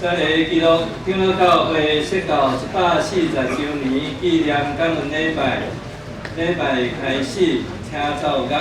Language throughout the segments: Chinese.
咱个基督长老教会设到140周年纪念感恩礼拜，礼拜开始，请奏乐。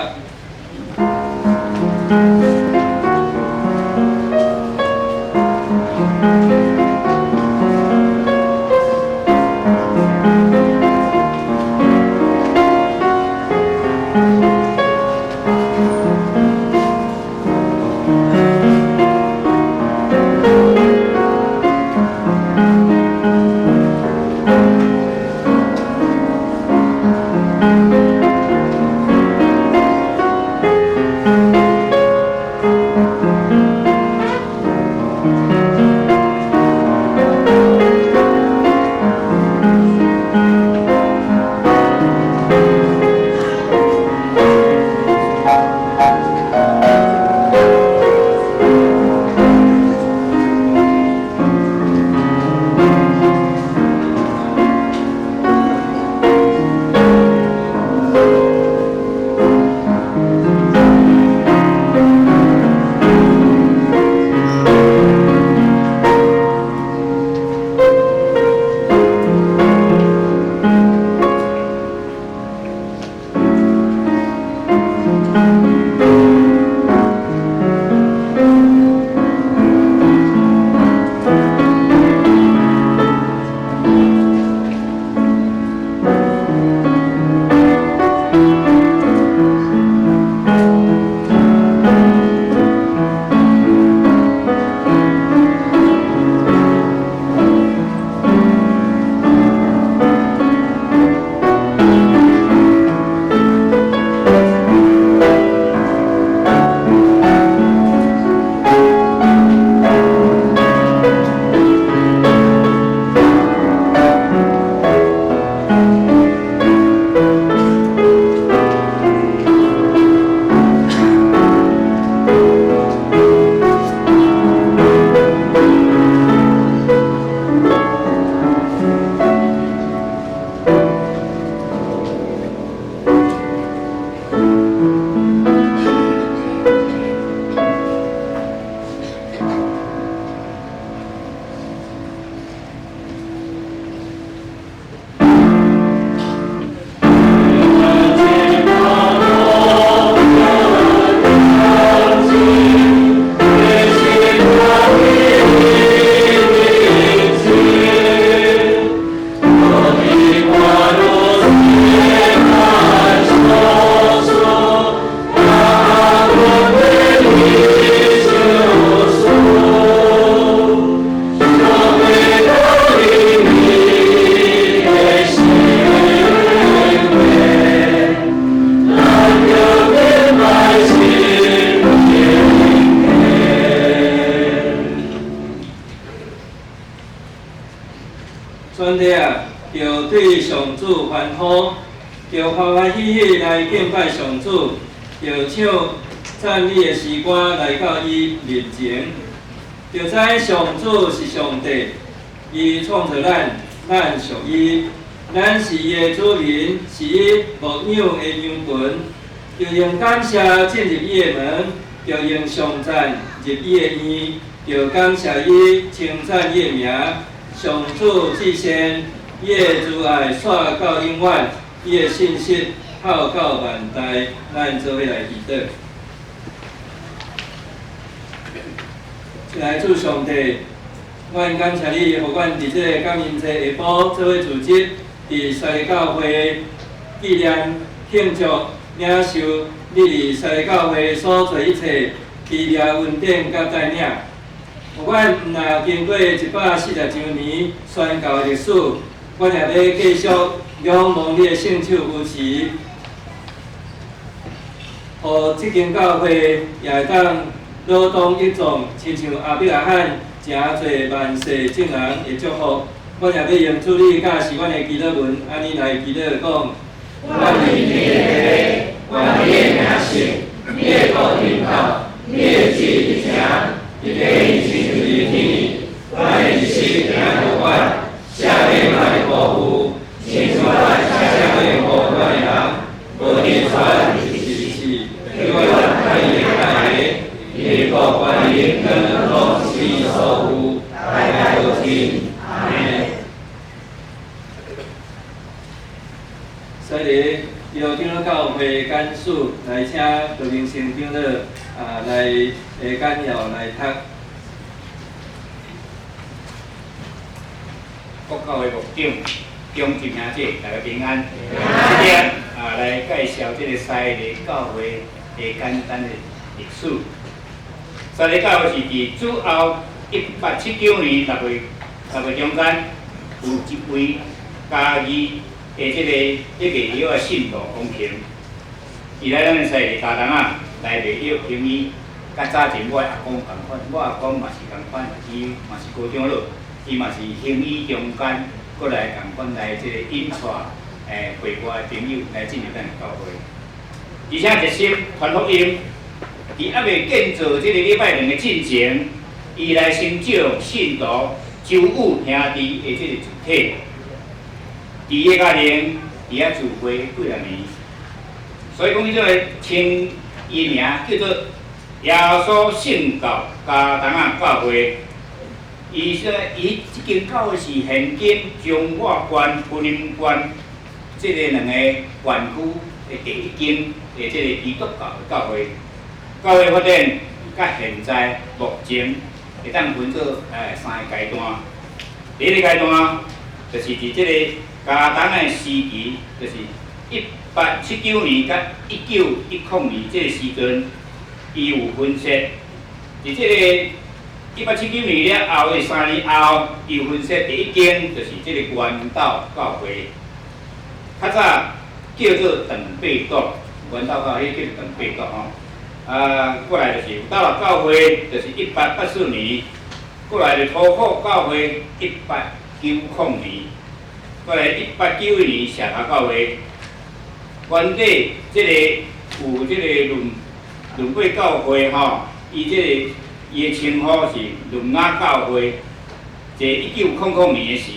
尊者啊，着对上主欢呼，着欢欢喜喜来敬拜上主，着唱赞美的诗歌来到伊面前，着知上主是上帝，伊创造咱，咱属伊，咱是伊的主人，是伊牧养的羊群，着用感谢进入伊的门，着用颂赞入伊的院，着感谢伊，称赞伊的名。上主至善，伊的慈爱煞到永远，伊的信实孝到万代。咱做伙来祈祷。亲爱的主上帝，阮感谢你，互阮伫这个感恩节下晡做伙组织，伫西利教会纪念庆祝领受你伫西利教会所做一切奇妙恩典甲带领。阮毋若经过140周年宣教的历史，阮也要继续仰望你的圣手扶持，互即间教会也会当劳动益众，亲像阿伯拉罕诚侪万世正人的祝福。阮也要用主你教示阮的祈祷文，安尼来祈祷讲：我以你的名，我的名姓，你的国领导，你的旨意行。你的意亲像你天，我的一生行着我，下面我的国父，亲像我下面国我的人，无念传是是，给我太爷太爷，你国关于跟东西守护，太的简史来请道明先长老来简要来读。国教的牧长、乡亲兄姐，大家平安。今天来介绍这个西利教会的简单的历史。西利教会是伫主后1879年6月中间，有一位嘉义的这个卖药的信徒王平，伊来咱的西利家东来卖药行医。较早前我阿公同款，我阿公嘛是同款，伊嘛是高长老。伊嘛是行医中间，过来共款来这个引带会外的朋友来进入咱的教会，而且热心传福音。伫还未建造这个礼拜堂的进前，伊来先召信徒周武兄弟的这个主体，伫个家庭伫遐聚会几多年，所以讲伊这个称伊名叫做耶稣圣教家东教会。伊即间教会是现今中华县、云林县即个两个县区的第一间的即个基督教会。教会发展到现在目前会当分做3个阶段。第一个阶段就是伫即个家东的时期，就是1879年到1910年即个时阵，伊有分析伫即个。1879年了后的3年后，伊有分析第一间就是即个元道教会，较早叫做长辈道，元道教会叫做长辈道吼。过来就是有道教会，就是1884年，过来就土库教会1890年，过来1891年社头教会。原底即个有即个伦贵教会吼，伊即个。伊的称呼是伦雅教会，在1900年的时，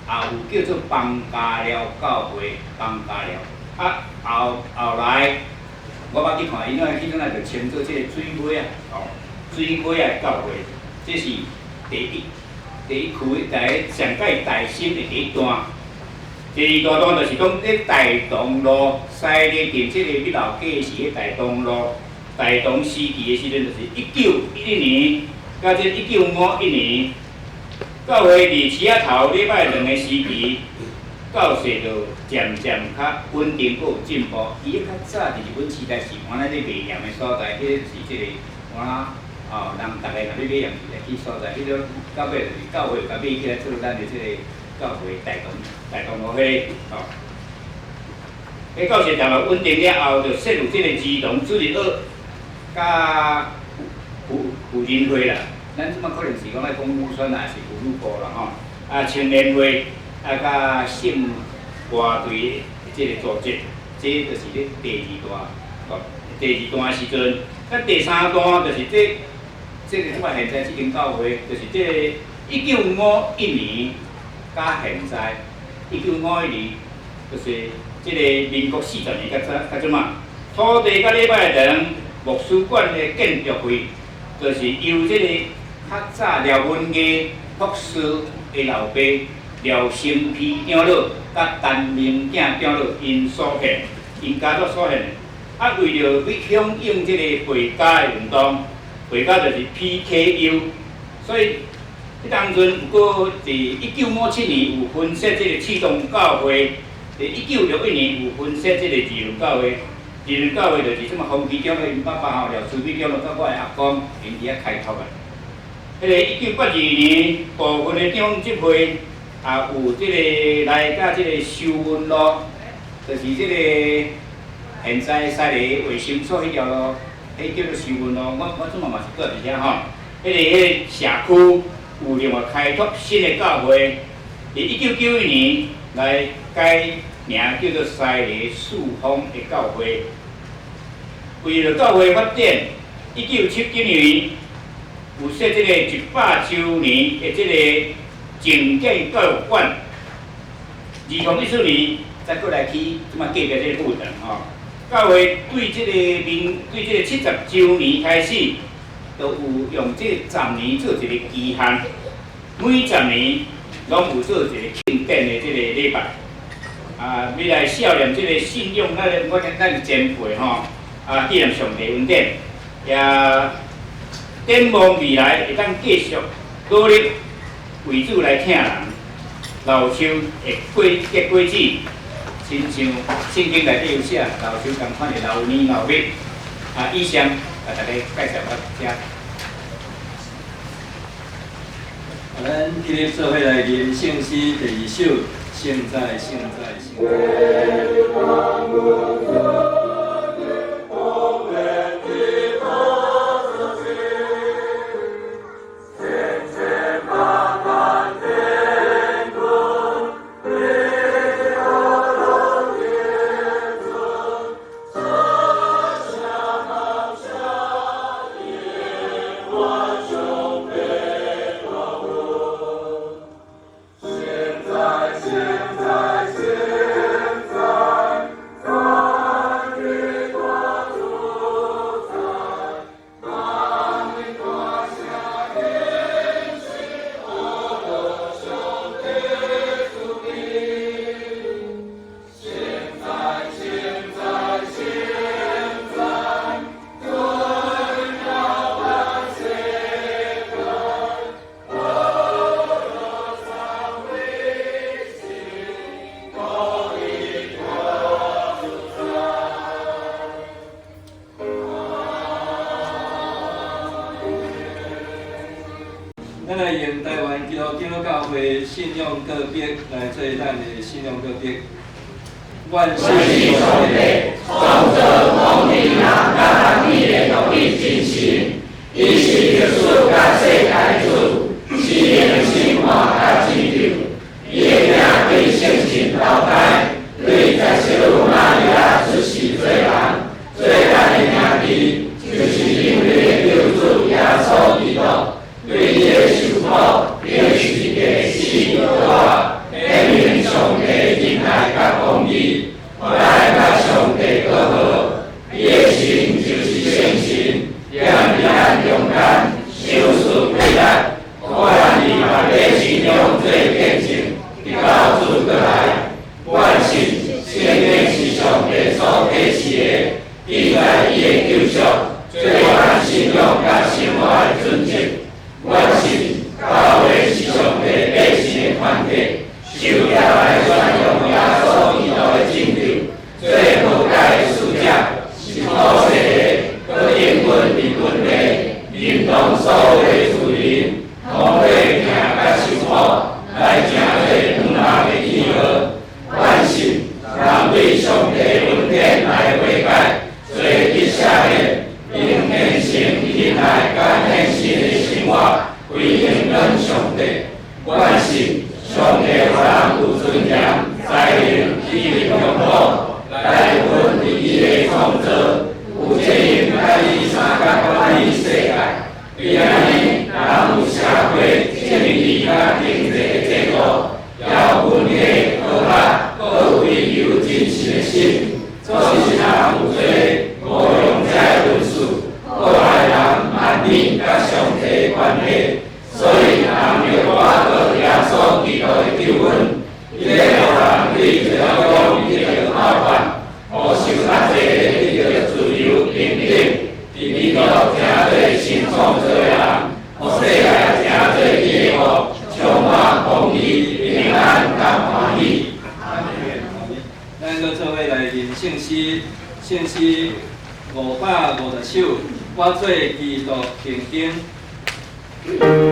也有叫做邦家寮教会，邦家寮。后来我捌去看，伊迄阵就称作即个水尾水尾教会，这是第一区上界大新的第一段。第二大段就是讲咧大同路西里店即个要老街是咧大同路。大同时期的时阵，就是1911年到这1951年，教会伫市仔头礼拜堂的时期，教势就渐渐较稳定，佫有进步。伊较早伫日本时代是原来咧卖盐的所在，迄是即个原来人逐个若要买盐是来去所在，迄种到尾就是教会甲买起来做咱的即个教会大同路迄哦。迄教势渐渐稳定了后，就设有即个儿童主日学。甲妇人会啦，咱即摆可能是讲咧讲女选还是妇女部啦吼，青年会甲性歌队的即个组织，这就是咧第二段的时阵。第三段就是即个即摆现在即间教会，就是即个1951年甲现在1951年，就是即个民国40年甲即嘛，土地甲礼拜堂。牧师馆的建筑费，就是由这个较早廖文艺博士的老爸廖成皮长老甲陈明景长老因所献，因家族所献。为了要响应这个回家的运动，回家就是 PKU， 所以迄当阵不过伫1957年有分设这个启动教会，伫1961年有分设这个自由教会。自由教会就是即么黄基长老因爸爸廖书记长老甲我的阿公因伫遐开拓的。迄个1982年部分的长执会有即个来甲即个修运路，就是即个现在西里卫生所迄条路，迄叫做修运路。我即嘛是住伫遐吼。迄个社区有另外开拓新的教会，伫1991年来改名叫做西里树峰的教会。为了教会发展，1979年有设这个100周年的这个重建教育馆，2014年再过来起即马隔壁这个副堂吼。教会对这个70周年开始，都有用这10年做一个期限，每10年拢有做一个庆典的这个礼拜。未来少年这个信仰，咱是前辈吼，纪念上帝恩典，也展望未来会当继续努力为主来听人，老树会结果子，亲像圣经内底有写，老树同款的老年老蜜。以上大家介绍到这。咱今日做伙来念圣诗第2首，现在。咱来用台湾基督教会信仰个别来做咱的信仰个别。万世兄弟，从这公平人甲咱你的努力进行，伊是耶稣甲世界主，是用生活甲成就，伊的名对圣经交代，对在小路马利亚出世做人，做咱的名字，就是因为救主耶稣基督。对伊的受苦，表示一个死活，表明上帝仁爱甲公义，来甲上帝和好。伊的神就是圣神，让咱勇敢，修饰伟大，我愿意把这信仰做见证，直到主过来。我信圣经是上帝所启示的，记载伊的救赎，做咱信仰甲生活的准则。我信教会是上帝百姓的团体，受邀来宣扬耶稣基督的拯救，做无解的使者，是普世的，可应允伫本地，认同所有的主人，通过行甲生活，来成做光明的记号。我信人对上帝恩典来悔改，做吉赦的，并献成仁爱甲献身的生活。归应咱上帝，我信上帝予人有尊严、才能、智力、荣华，来分伫伊的创造，有责任甲伊三甲管理世界。为安尼，人有社会、政治甲经济的制度，要温和、可拍，各有理由真实的心。总是人有做无用这论述，破坏人万年甲上帝的关系。所以，人要把握耶稣基督的救恩，伊要人对这条路得到好办，互受压制的得到自由平等，伫基督成做新创造的人，互世界成做伊的福，充满公义、平安甲欢喜。咱搁做伙来念圣诗，圣诗550首，我做基督平等。Thank you.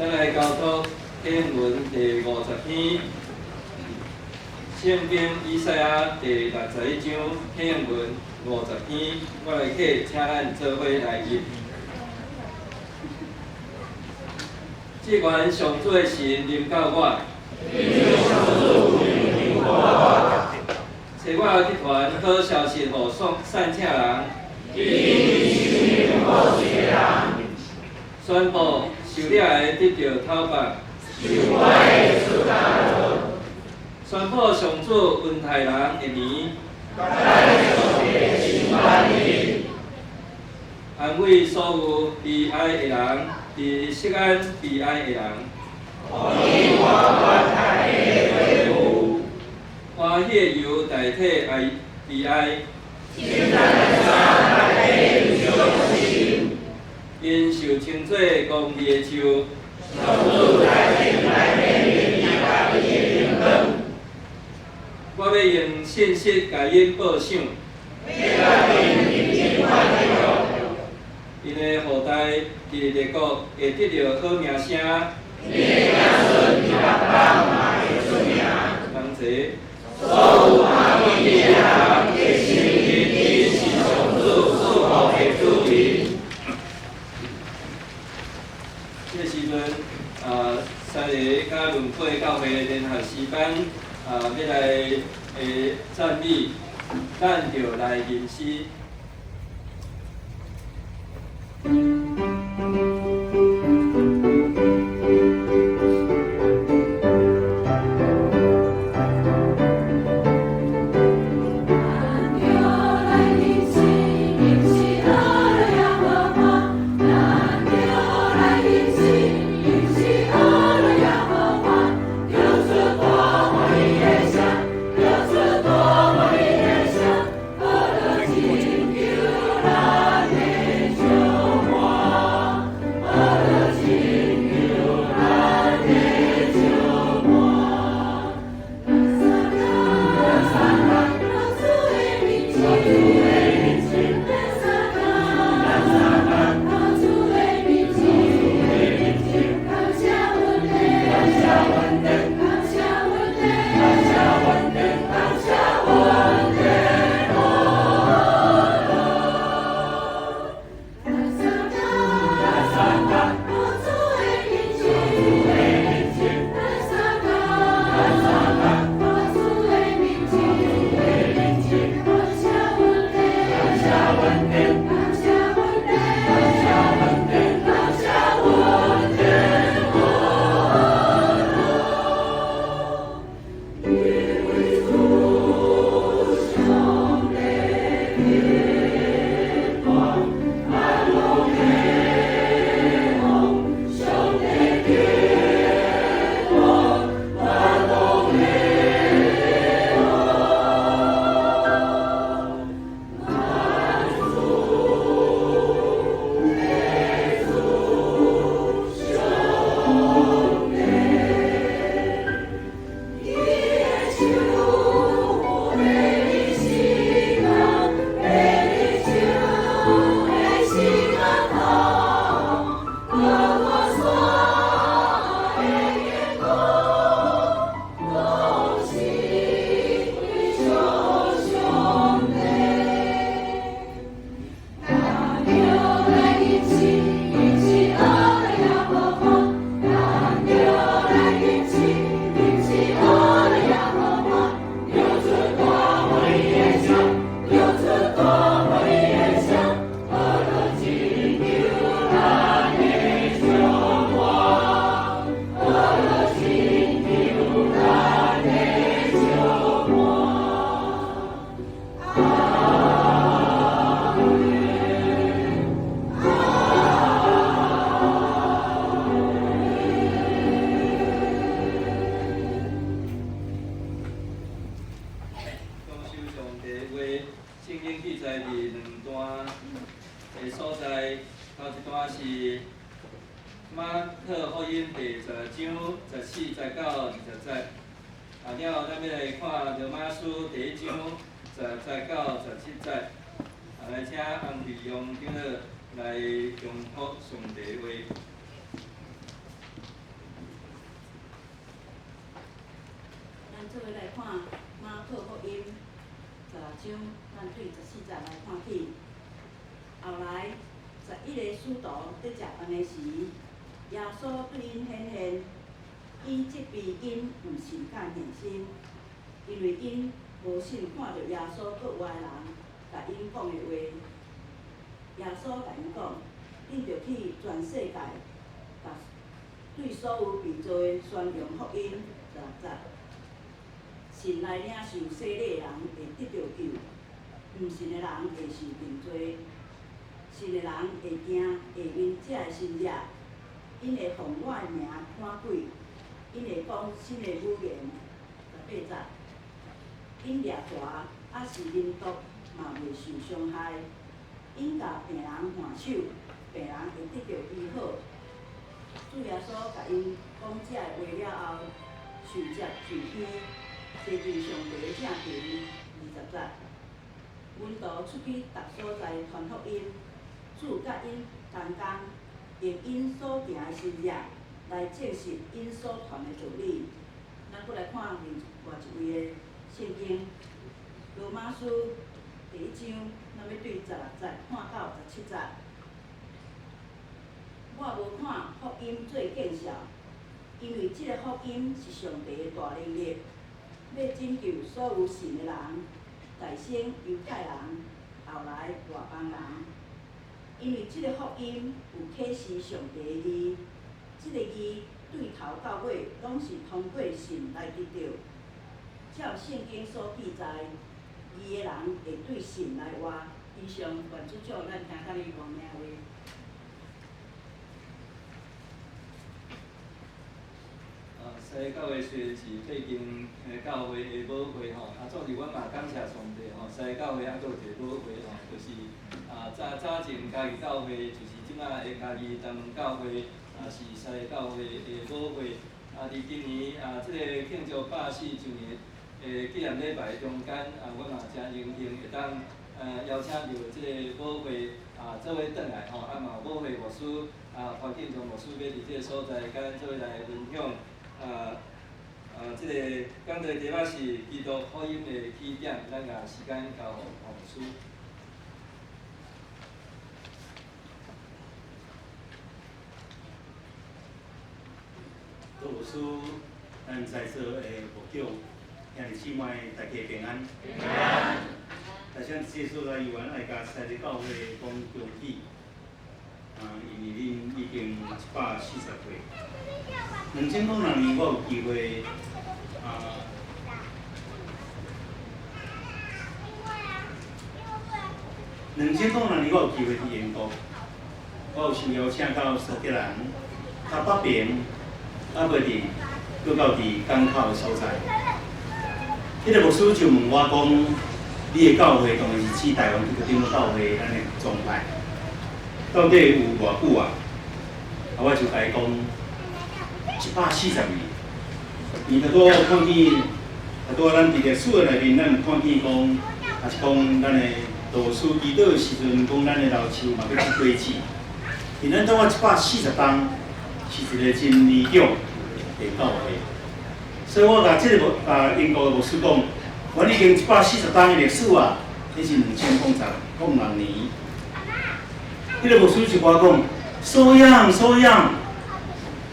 咱来交托经文第50篇，圣经以赛亚第61章经文50篇，我来起，请咱做伙来念。即愿上主的神临到我，找我集团好消息互散请人，宣布受掠的得到讨办，宣布上主恩待人的年，安慰所有悲哀的人，伫锡安悲哀的人。欢喜的油代替悲哀，因受称作公义的树。我要用信息甲因报赏，因的后代伫列国会得到好名声。同齐。所有行义的人，会承认伊是上主赐福的子民。这时阵，三个甲轮配教会联合诗班，要来赞美，咱就来吟诗。马可福音第10章14、19、20节。了，咱要来看罗马书第1章10、19、17节。来请安利用长老来恭读上帝话。章，咱对14节来看起。后来11个使徒在食饭的时，耶稣对因显现，伊责备因毋信甲现身，因为因无信看到耶稣搁有的人甲因讲的话。耶稣甲因讲，恁着去全世界，甲对所有被造的宣扬福音16节。信来领受洗礼的人会得到救，毋信的人会受定罪。信的人会惊，会因这个新约，因会奉我的名赶鬼，因会讲新的语言18节。因掠蛇，还是啉毒，嘛袂受伤害。因甲病人换手，病人会得到医好。主耶稣甲因讲这个话了后，受接受医，坐伫上帝的正庭20节。阮徒出去逐所在传福音，主甲因同工，用因所行的新约来证实因所传的道理。咱搁来看另外一位的圣经，罗马书第1章，咱要对16节看到17节。我无看福音做见笑，因为这个福音是上帝的大能力，要拯救所有信的人，在先犹太人，后来外邦人。因为这个福音有启示上帝的义，这个义对头到尾拢是通过信来得到。照圣经所记载，义的人会对信来活。以上愿主祝咱听到你讲名话。西教会虽然是最近教会的母会吼，总是阮嘛感谢上帝吼，西教会还佫有一个母会吼，就是早前家己教会，就是即摆的家己东门教会，是西教会的母会。伫今年即个庆祝140周年纪念礼拜中间，阮嘛真荣幸会当邀请到即个母会做伙转来吼，嘛有母会牧师潘建忠牧师要伫即个所在，甲咱做伙来分享。即个讲到题目是基督福音的起点，咱甲时间交互牧师。牧师，咱在座的牧长，兄弟姊妹，大家平安。平安。大家接受来由咱来甲西里教会讲恭喜，因为恁已经140岁。2006年我有机会2006年我有机会去英国，我有受邀请到苏格兰、北平。袂伫，搁到伫港口的所在。迄个牧师就问我讲：“你的教会当然是指台湾这个顶教会咱的宗派，到底有偌久啊？”我就甲伊讲140年。伊拄多看见，拄多咱伫历史的内面，咱有看见讲，也是讲咱的罗斯基督时阵，讲咱的老树嘛要去归子。伫咱到我140当。是一个真理想的教会，所以我甲英国的牧师讲，我已经140当的历史啊，迄是2006年。迄个牧师就我讲，素养，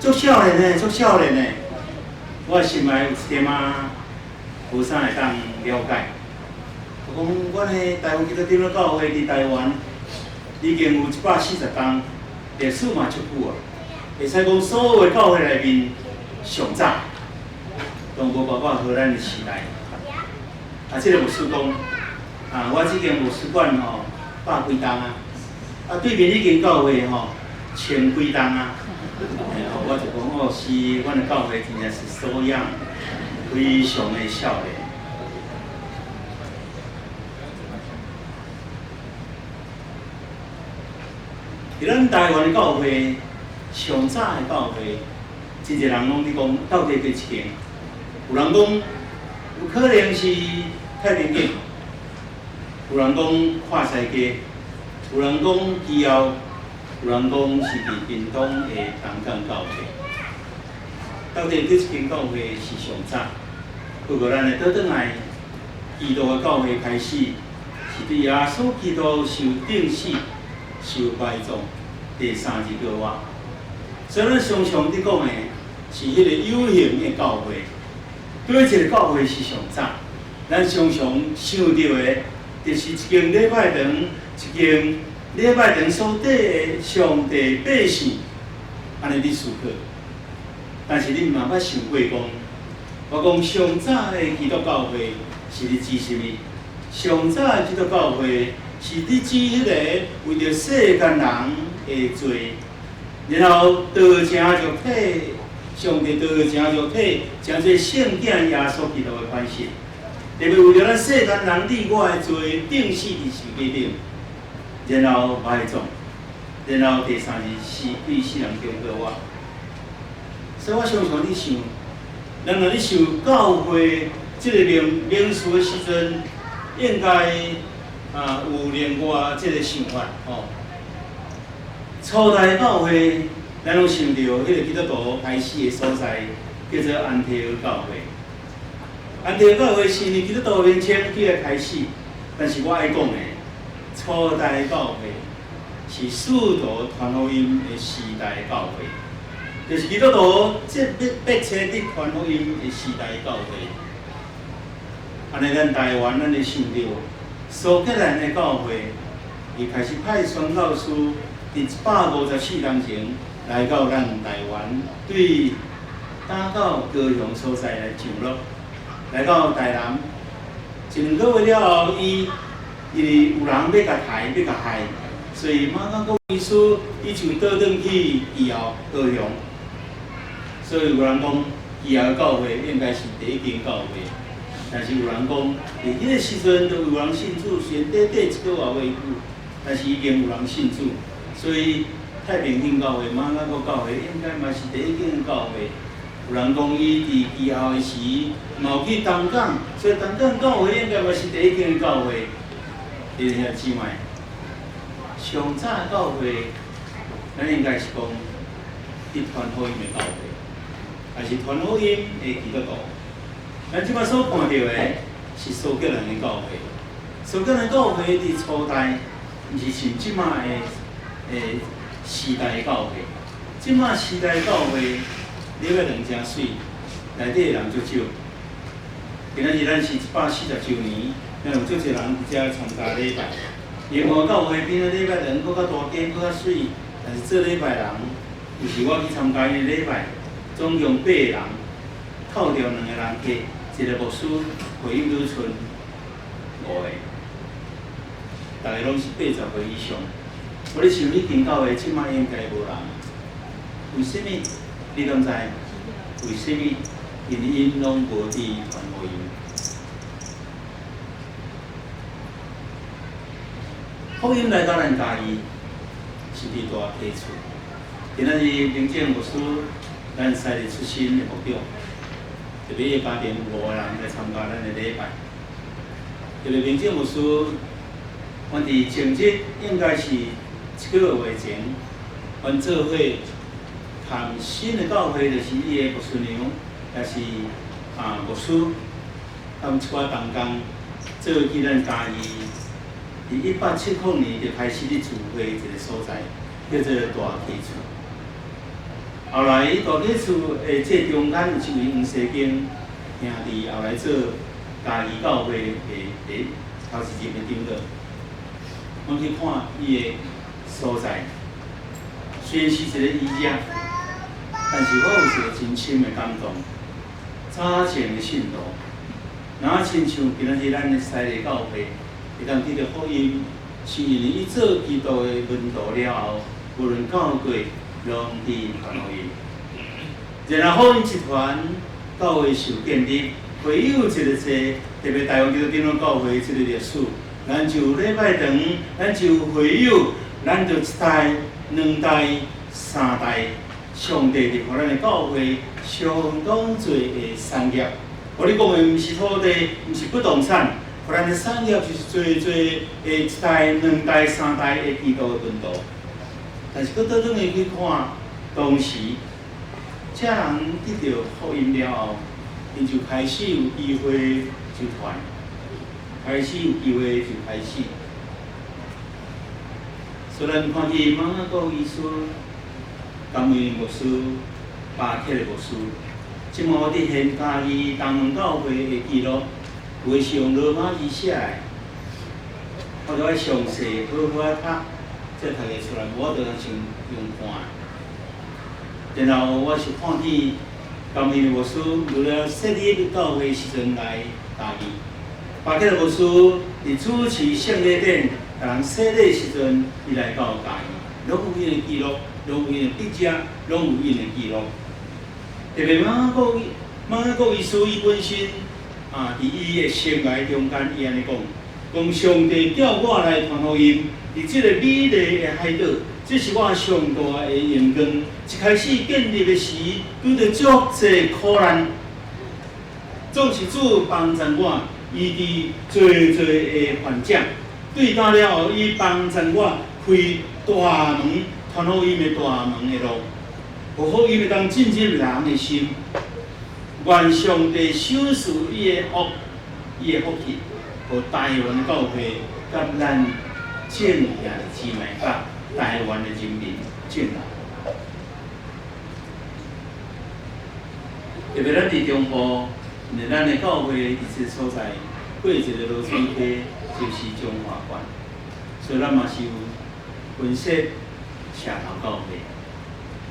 足少年的，足少年的。我心内有一点无啥会当了解。我讲，阮的台湾基督长老教会伫台湾已经有140当，历史嘛足久啊。会使讲所有的教会内面上早，都无包括荷兰的时代。即个牧师讲，我即间牧师馆吼100几栋对面迄间教会吼1000几栋我就讲是，阮的教会真正是素养非常的少年。伫咱台湾的教会。上早的教会，真侪人拢伫讲，到底几间？有人讲有可能是太平间，有人讲看西街，有人讲基督，有人讲是伫屏东的东港教会。到底几间教会是上早？如果咱会倒转来基督的教会开始，是伫耶稣基督受钉死、受埋葬第3日个月。所以咱常常伫讲的是迄个有形的教会。对一个教会是上早，咱常常想到的，就是一间礼拜堂，一间礼拜堂所底的上帝百姓，安尼伫思考。但是恁嘛捌想过讲，我讲上早的基督教会是伫指什么？上早的基督教会是伫指迄个为着世间人的罪，然后道成肉体。上帝道成肉体，成做圣囝耶稣基督的款式，特别为了咱世间人你我的罪，钉死伫十字架顶，然后埋葬，然后第3日死对死人中过活。所以我常常咧想，咱若咧想教会即个名词的时阵，应该有另外即个想法哦。初代教会。咱拢想到迄个基督徒开始的所在，叫做安提阿教会。安提阿教会是以基督徒名称起来开始，但是我爱讲的，初代教会是使徒传福音的时代教会，就是基督徒即迫切伫传福音的时代教会。安尼，咱台湾咱会想到苏格兰的教会，伊开始派宣教师伫154年前。来到咱台湾，对打到高雄所在来上路，来到台南，1、2个月了后，伊有人要甲抬，要甲害，所以马港国医师伊就倒转去以后高雄，所以有人讲以后教会应该是第一间教会，但是有人讲，伫迄个时阵都有人信主，虽然短1个月未久，但是已经有人信主，所以。太平兴教会、马港国教会应该嘛是第一间教会。有人讲伊伫以后的时，嘛有去东港，所以东港教会应该嘛是第一间教会。弟兄姊妹，上早的教会，咱应该是讲伫传福音的教会，还是传福音的基督徒。咱即摆所看到的是苏格兰的教会。苏格兰教会伫初代，毋是像即摆的时代教会，即马时代教会，礼拜堂真水，内底人足少。今仔日咱是140周年，咱有足侪人伫遮参加礼拜。延和教会边仔礼拜堂搁较大间，搁较水，但是做礼拜人，就是我去参加伊礼拜，总共8个人，扣掉2个人客，一个牧师，会友女剩5个，大家拢是80岁以上。我咧想，迄间教会即摆应该无人，为什么？你敢知？为什么？因因拢无伫传福音。福音来到咱家己，是伫大溪厝。今仔日明正牧师，咱西里出身的牧长，特别一家庭有5个人来参加咱的礼拜。特别明正牧师，阮伫前日应该是。1个月前，阮做伙谈新的教会，就是伊的牧师娘，也是牧师，他们一寡同工做去咱嘉义，伫1870年就开始咧聚会一个所在，叫做大溪厝。后来大溪厝的这中间有一位黄世经兄弟，后来做嘉义教会的头一任的长老，阮去看伊的。所在，虽然是一个医者，但是我有一个真深的感动。早前的信徒，若亲像今仔日咱的西里教会，会当得到福音，是因为伊做基督的门徒了后，无论教会拢伫传福音。然后福音一传，教会受建立，会有一个特别台湾基督长老教会这个历史，咱就礼拜堂，咱就会友。咱就1代、2代、3代，上帝伫互咱的教会相当多的产业。我咧讲的毋是土地，毋是不动产，互咱的产业就是多的1代、2代、3代的基督的门徒。但是，佫倒转去看，当时这人得到福音了后，因就开始有机会就传。开始有机会就开始。虽然看见马雅各医师、甘梅牧师、巴克的牧师，即马我伫现嘉义东门教会的记录，有的是用罗马字写的，我就爱详细好好啊读，才读会出来，我就先用看。然后我是看见甘梅牧师为了设立教会时阵来嘉义，巴克的牧师伫主持圣礼典。甲人洗礼时阵，伊来到嘉义，拢有因的记录，拢有因的笔者，拢有因的记录。特别马雅各医师伊本身伫伊的生涯中间，伊安尼讲上帝叫我来传福音，伫即个美丽的海岛，这是我上大的荣光。一开始建立的时，拄着足侪苦难，总是主帮助我，伊伫侪的反正。对打了后，伊帮助我开大门，传福音的大门的路，互福音会当进入人的心。愿上帝赏赐伊的福气，互台湾教会甲咱建立的姊妹甲台湾的人民建立。特别咱伫中部，咱的教会一些所在，过一个落水溪。就是中华馆，所以咱嘛是有分析社头教会，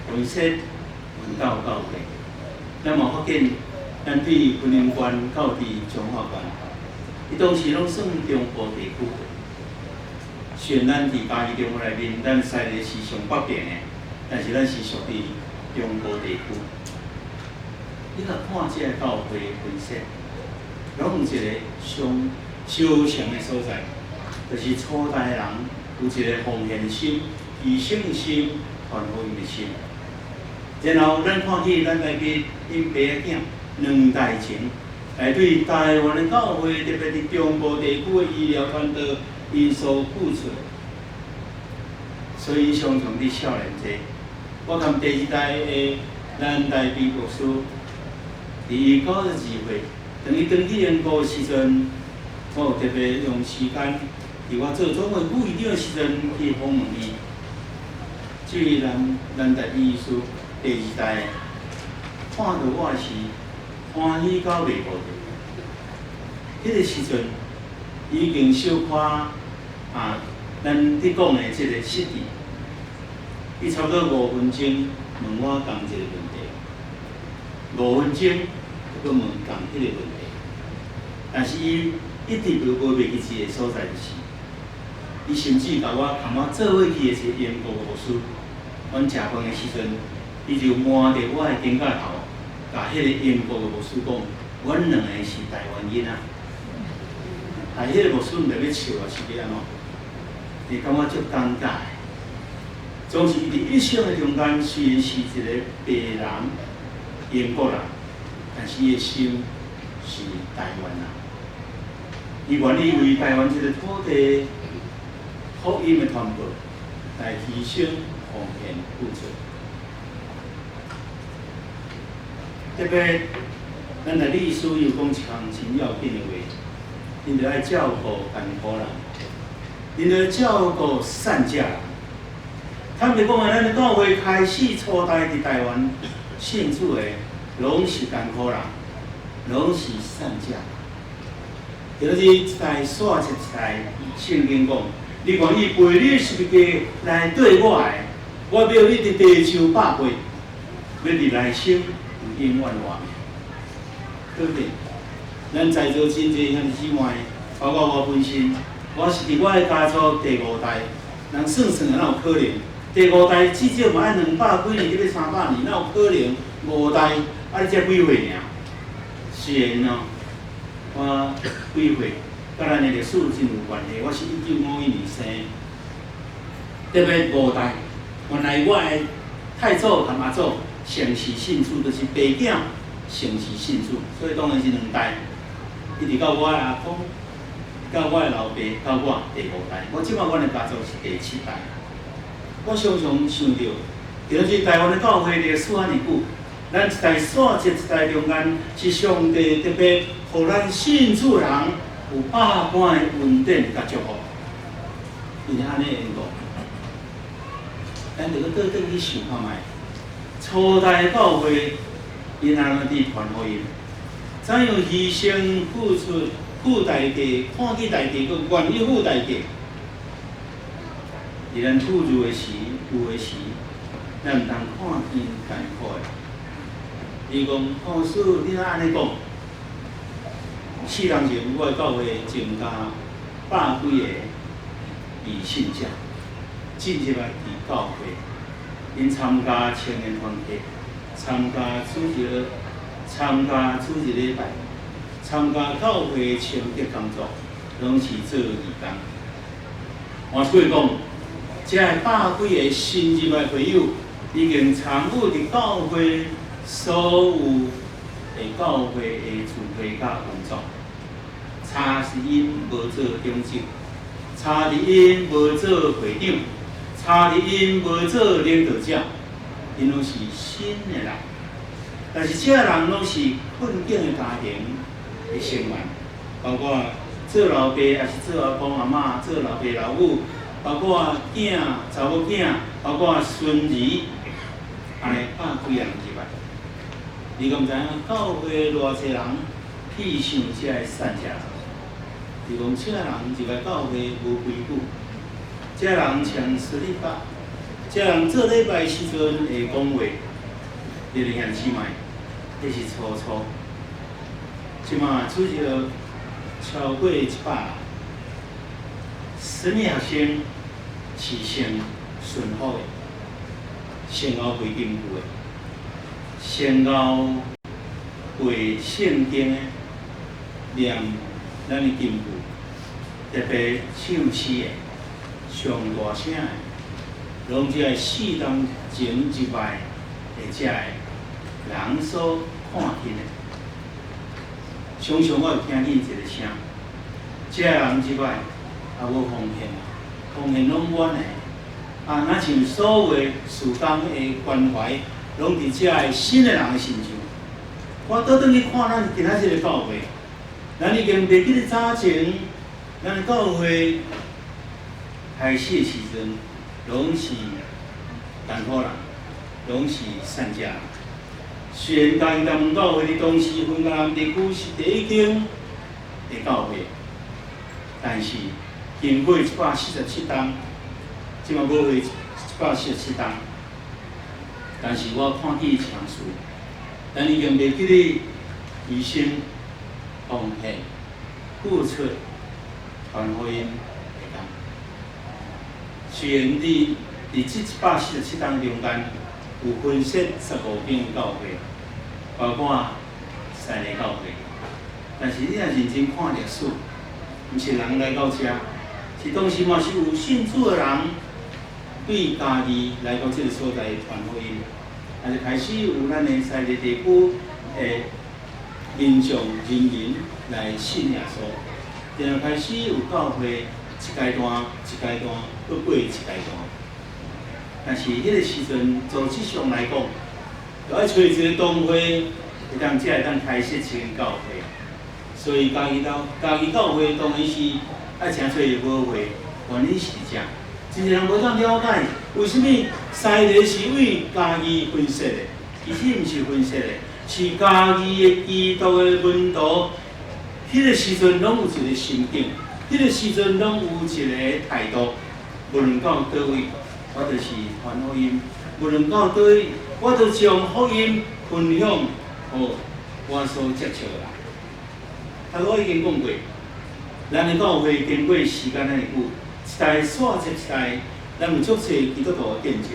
分析文教教会。咱嘛发现，咱对婚姻馆到伫中华馆，伊当时拢算中部地区。虽然咱伫嘉义中部内面，咱西个是上北边的，但是咱是属于中部地区。你若看这个教会分析，拢有一个超强的所在，就是初代人有一个奉献心、牺牲心、传福音的心。然后咱看见咱内面因爸仔2代前来对台湾的教会，特别是中部地区的医疗团队，因所付出，所以常常伫少年者。我含第2代的咱台北牧师，伫伊92岁，当伊登去英国时阵。我有特别用时间，伫我做总会副会长的时阵去访问伊。至于咱台医师第2代，看到我是欢喜到袂无着。迄个时阵已经小可咱伫讲的即个失智，伊差不多5分钟问我同一个问题，5分钟佮问同迄个问题，但是伊。一直都无袂记一个所在，就是伊甚至甲我做伙去的是英国的牧师。阮食饭的时阵，伊就摸着我的肩胛头，甲迄个英国的牧师讲：阮2个是台湾囡仔。啊，迄个牧师毋知要笑啊，是要安怎？伊感觉足尴尬的。总是伊伫一生的中间，虽然是一个白人、英国人，但是伊的心是台湾人。伊愿意为台湾这个土地、福音的传播来牺牲、奉献、付出。特别，咱的历史又讲一项真要紧的话，因着爱照顾艰苦人，因着照顾善家人。坦白讲，咱的教会开始初代伫台湾信主的，拢是艰苦人，拢是善家人。就是一代刷一代，圣经讲，你愿意背你的十字架来对我的，我要你伫地上百倍，要你来生有永远活命，对不对？咱在座真侪兄弟姊妹，包括我本身，我是伫我的家族第5代，人算算哪有可能？第5代至少嘛爱200几年，你要300年，哪有可能5代你才几岁尔？是的喏。我几岁，甲咱的历史真有关系。我是1951年生，特别5代。原来我的太祖和阿祖承袭信主，就是爸囝承袭信主，所以当然是2代，一直到我的阿公，到我的老爸，到我第5代。我即摆阮的家族是第7代。我常常想到，就是台湾的教会历史安尼久。咱一代线一代中间，是上帝特别，互咱信主人有百般的恩典甲祝福，因安尼缘故，咱着搁倒转去想看卖，初代的教会因安怎伫传福音，怎样牺牲付出付代价，看见代价，搁愿意付代价。伫咱富裕的时，有的时，咱毋通看见艰苦的。伊讲，故事你若安尼讲，4年前我的教会增加100几个异信者，进入来伫教会，因参加青年团体，参加主日礼拜，参加教会的清洁工作，拢是做义工。换句话讲，这100几个新入来朋友，已经参与伫教会所有的教会的慈会甲工作。差是因无做中职，差是因无做会长，差是因无做领导者，因拢是新的人。但是这人拢是困境的家庭的成员，包括做老爸，也是做阿公阿嬷，做老爸老母。包括囝、查某囝，包括孙儿，安尼100几人入来。你敢知影教会偌济人去想这个善者？是讲这人入来教会无规矩，这人穿斯里巴，这人做礼拜时阵会讲话，你哋向起卖，迄是粗粗。即马主要超过100人。神的学生是先顺服的，先后背经句的，先后背圣经的，念咱的经句，特别唱诗的，上大声的，拢只系4当前入来的遮的人所看见的。常常我有听见一个声，遮人入来。也无奉献拢阮的，若像所有事工的关怀，拢伫遮个新的人的身上。我倒转去看咱今仔日的教会，咱已经袂记得早前咱的教会开始的时阵，拢是艰苦人，拢是善者人。虽然家己咱教会的东西分南地区是第一间的教会，但是。经过147档，即嘛无会147档，但是我看见强势，咱已经袂记得牺牲、奉献、付出、传福音的工。虽然伫这147档中间有分设15间教会，包括3个教会，但是你若认真看历史，毋是人来到遮。是当时嘛是有信主的人，对家己来到这个所在传福音，也就开始有咱的西地地区的民众人民来信耶稣，然后开始有教会一阶段一阶段，搁过一阶段。但是迄个时阵，组织上来讲，就爱找一个堂会，才会当开设一间教会。所以家己教会当然是。爱诚找伊好话，原因是遮。真侪人无当了解，为什么西礼是为家己分析的？其实毋是分析的，是家己的基督的门徒。迄个时阵拢有一个心境，迄个时阵拢有一个态度。无论到倒位，我就是传福音；无论到倒位，我就将福音分享予我所接触的人。我已经讲过。咱的教会经过时间安尼久，一代煞接一代，咱有足侪基督徒的见证。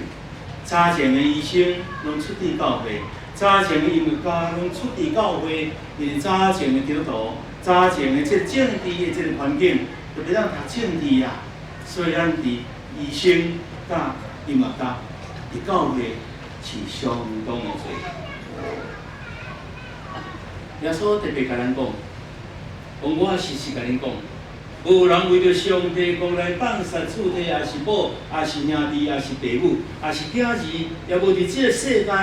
早前的医生拢出伫教会，早前的音乐家拢出伫教会，因为早前的基督徒，早前的这政治的这个环境，特别咱读政治啊，所以咱伫医生甲音乐家伫教会是相当的多。耶稣特别甲咱讲。我时时甲恁讲，无人为着上帝国来放杀厝体，也是某，也是兄弟，也是爸母，也是囝儿，也无伫这个世间得到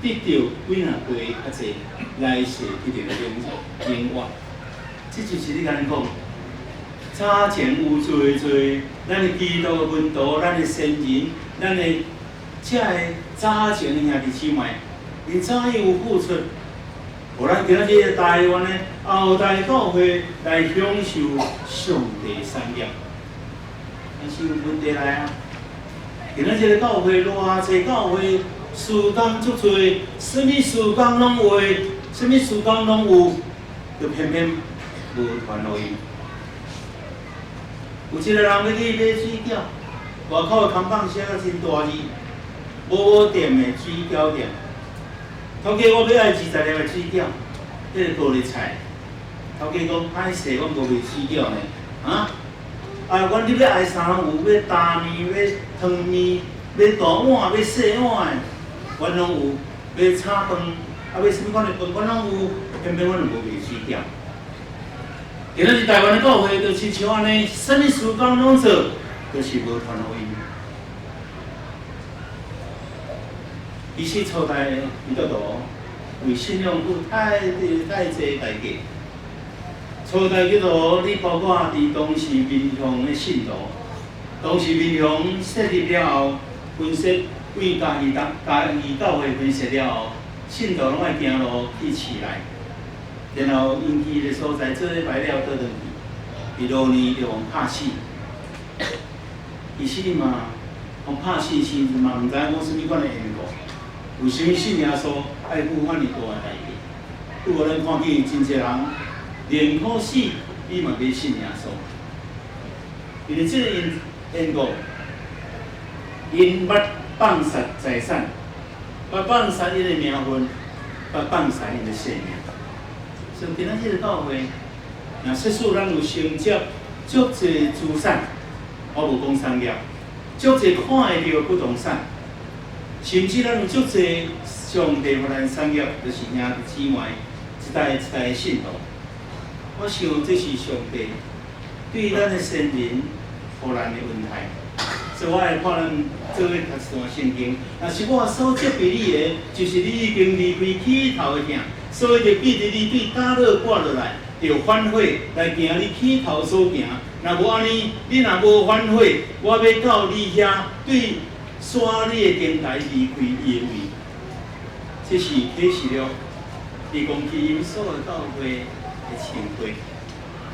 几若倍较济来世得到永远。这就是你甲咱讲，早前有咱的基督的门徒，咱的先人，咱的这个早前的兄弟姊妹，因早已有付出，互咱今仔日台湾的后代教会来享受上帝产业。但是有问题来啊！今仔日教会偌济教会事工足多，什么事工拢有，什么事工拢有，就偏偏无传落去。有一个人要去买水饺，外口的看板写啊真大字，无店的水饺店。头家我要爱20粒的水饺，迄个高丽菜。头家讲歹势，我无卖水饺呢，啊？啊，阮你要爱啥拢有，要大面，要汤面，要大碗，要细碗的，阮拢有。要炒饭，啊，要什么款的饭，阮拢有，偏偏阮就无卖水饺。今仔日台湾的教会就是像安尼，什么事工拢做，就是无传福音。其实初代的基督徒为信仰有太济代价。初代基督徒，你包括伫当时民雄的信徒，当时民雄设立了后，分析为家己教会分析了后，信徒拢爱行路去市内。然后因去的所在做咧材料倒转去，第2年就互拍死。其实嘛，互拍死时嘛，毋知影讲什么款的缘故，为什么信耶稣爱负遐尔大的代价？拄好咱看见真侪人连苦死，伊嘛要信耶稣，因为这个缘故，因捌放杀财产，捌放杀伊的名分，捌放杀伊的性命。所以今仔日教会，若说使咱有承接足侪资产，我无讲产业，足侪看会到不动产，甚至咱有足侪上帝互咱产业，就是兄弟姊妹一代的信徒。我想这是上帝对咱的先人互咱的恩待，所以我会看咱做伙读一段圣经。若是我所接俾你的，就是你已经离开起头的行。所以就记得你对打落挂落来，就反悔来行你起头所行。若无安尼，你若无反悔，我要到你遐对山你的灯台离开伊的位。这是启示录伫公基因所有教会的情规。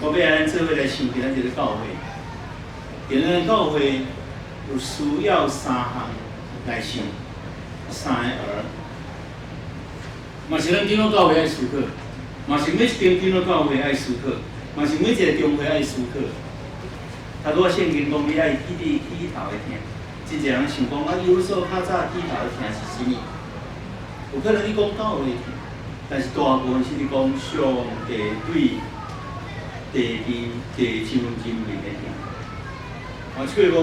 我要咱做伙来想今仔日的教会。今仔日教会有需要3项来想，3个儿。嘛是咱基督教会爱思考，嘛是每一间基督教会爱思考，嘛是每一个中会爱思考。他拄仔圣经讲，你爱起头的听，真侪人想讲啊，有所较早起头的听是啥物？有可能你讲教会听，但是大部分是你讲上帝对第真面的听。我所以讲，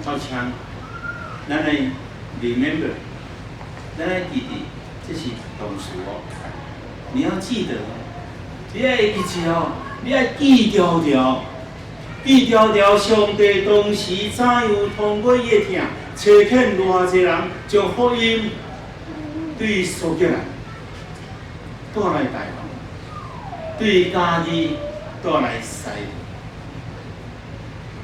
好强，咱来 remember， 咱来记得。这是同事哦，你要记得，你要记住，你要记条上帝当时怎样通过伊的听，找见偌济人将福音对苏格兰带来台湾，对家己带来西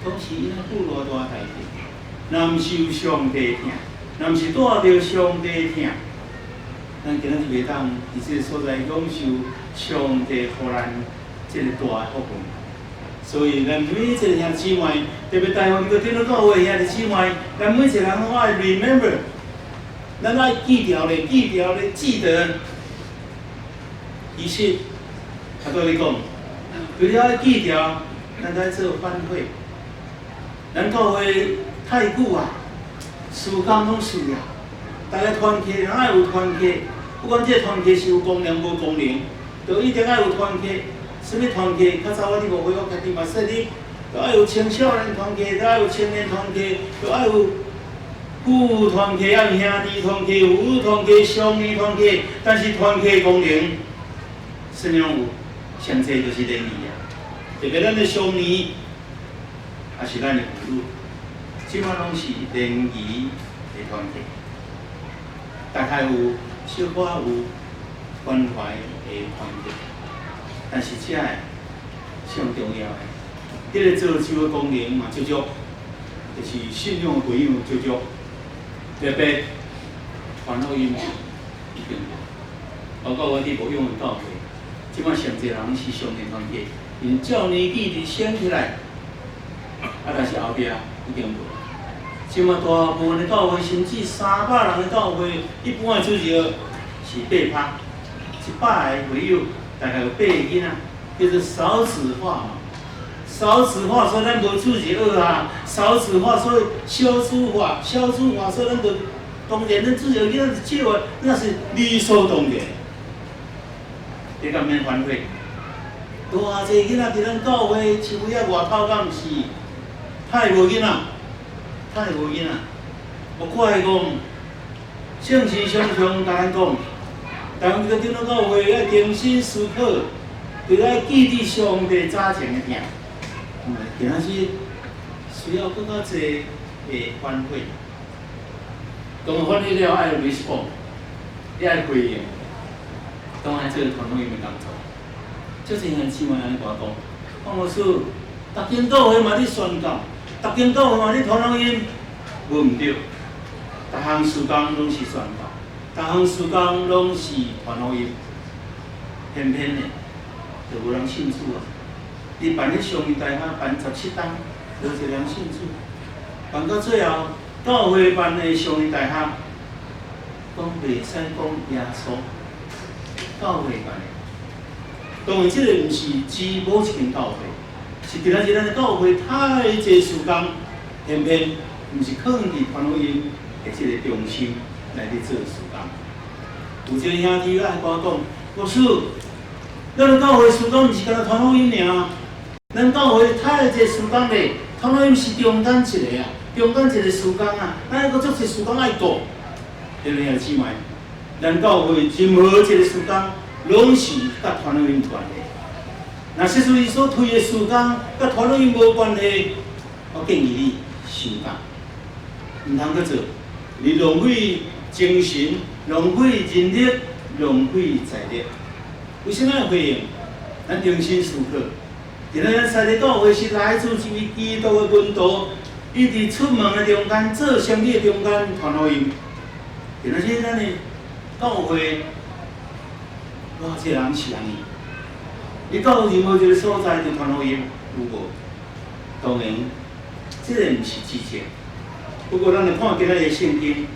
当时因负偌大代价，若毋是有上帝听，若毋是带着上帝听。咱今仔日袂当伫即个所在享受上帝互咱即个大的福分，所以咱每一个兄姊妹，特别台湾迄个基督教会兄姊妹，咱每一个人拢爱 remember， 咱爱记条咧，记得。其实，他对你讲，为了爱记条，咱在做反悔。咱教会太久啊，事工拢需要。大家团契，人爱有团契，不管这个团契是有功能无功能，就一定爱有团契。什么团契？较早我伫无会，我家己嘛设立，就爱有青少年团契，就爱有青年团契，就爱有妇团契，爱有兄弟团契，有妇团契、兄弟团契。但是团契功能，什么拢有？上济就是联谊啊。特别咱的兄弟，也是咱的妇女，即马拢是联谊的团契。大概有小可有关怀的团结，但是这个上重要的。迄个造就的功能嘛，足足，就是信用的培养足足，特别传福音一定要。包括我伫无用的教会，即摆上侪人是上帝团结，因照年纪伫升起来，但是后壁一定无。即摆大部分的教会，甚至300人的教会，一般的主席是8拍，100个会友，大概有8个囡仔，叫做少子化嘛。少子化，所以咱无主席学啊；少子化，所以小子化，小子化，所以咱就当然咱主席囡仔是少的，那是理所当然。你敢免反悔？大侪囡仔伫咱教会，饲尾仔外口敢毋是？太无囡仔，太无囡仔。我怪讲，圣经上常甲咱讲，当个进入教会要重新思考，就要记伫上帝早前的名。今仔日需要更较侪的反悔。当反悔了，爱 respond， 你爱回应。当然，这个传福音的工作，足侪人姊妹安尼甲我讲，老师，逐间教会嘛咧宣教，逐间教会嘛咧传福音，无毋对，逐项事工拢是宣教，逐项事工拢是传福音，偏偏的，就无人信主啊！你办咧上帝大学办17档，无一人信主，办到最后，教会办的上帝大学，讲袂使讲耶稣。教会办的，当然，这个毋是指某一间教会，是今仔日咱的教会太侪事工，偏偏毋是靠伫传福音的这个中心来去做事工。有一个兄弟爱甲我讲，老师，咱的教会事工毋是干那传福音尔，咱教会太侪事工咧，传福音是中间一个啊，中间一个事工啊，咱还阁足侪事工爱做，对不对，姊妹？咱教会任何一个事工，拢是甲传福音有关系。若实属伊所推的事工，甲传福音无关系，我建议你休假，毋通去做。你浪费精神，浪费人力，浪费财力。为什么要回应？咱重新思考。今仔咱西的教会是来自一位基督的门徒，伊伫出门的中间，做生意的中间传福音。今仔日咱的教会，偌济人是安尼。你到任何一个所在就传福音，有无？当然，这个毋是之前。不过，咱来看今仔日圣经，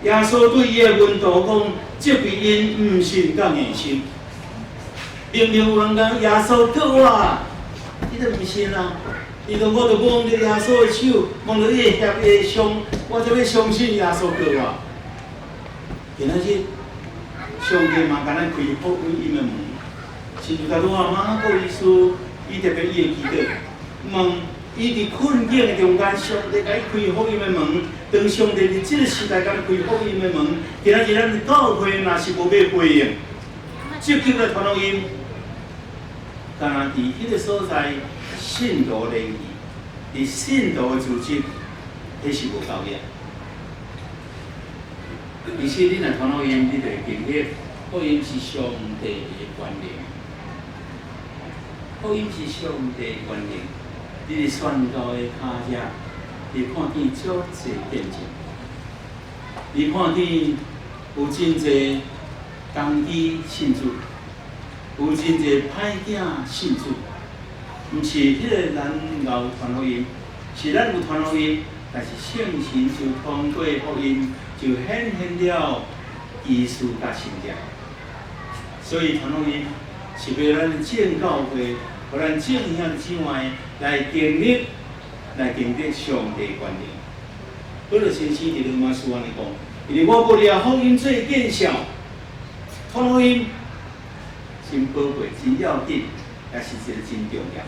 耶稣对伊的门徒讲：，即比因毋信甲硬信。明明有人讲耶稣救我，伊都毋信啊！伊讲我著摸着耶稣的手，摸着伊的血的伤，我才要相信耶稣救我。今仔日。上帝嘛，甲咱开福音的门，是就甲罗阿妈个意思，伊特别伊的祈祷，问伊伫困境的中间，上帝甲伊开福音的门，当上帝伫即个时代甲伊开福音的门，今仔日咱的教会若是无要回应，积极来传福音，敢若伫迄个所在信徒联谊，伫信徒的组织，迄是无够个。而且你若传福音，你就会经历福音是上帝的权能，福音是上帝的权能。你伫宣教的脚舍，你看见足侪见证，你看见有真侪公鸡信主，有真侪歹囝信主，毋是迄个咱有传福音，是咱有传福音，但是圣神就通过福音。就显现了艺术甲信仰，所以传福音是要咱正教会，互咱正向之外来经历上帝的权能。保罗先生伫罗马书安尼讲，因为我为了福音做见效，传福音真宝贵、真要紧，也是一个真重要。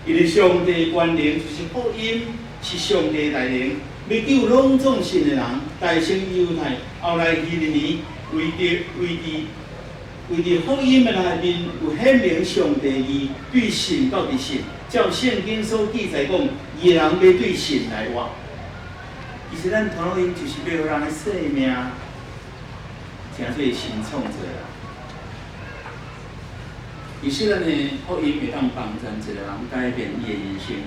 因为上帝的权能就是福音，是上帝的大能。要救拢众信的人，大胜犹太，后来20年为伫福音的内面有显明上帝义，对神到底信，照圣经所记载讲，义人要对神来活。其实咱传福音就是要让人的生命成做神创造啦。其实咱的福音会当帮助一个人改变伊的人生。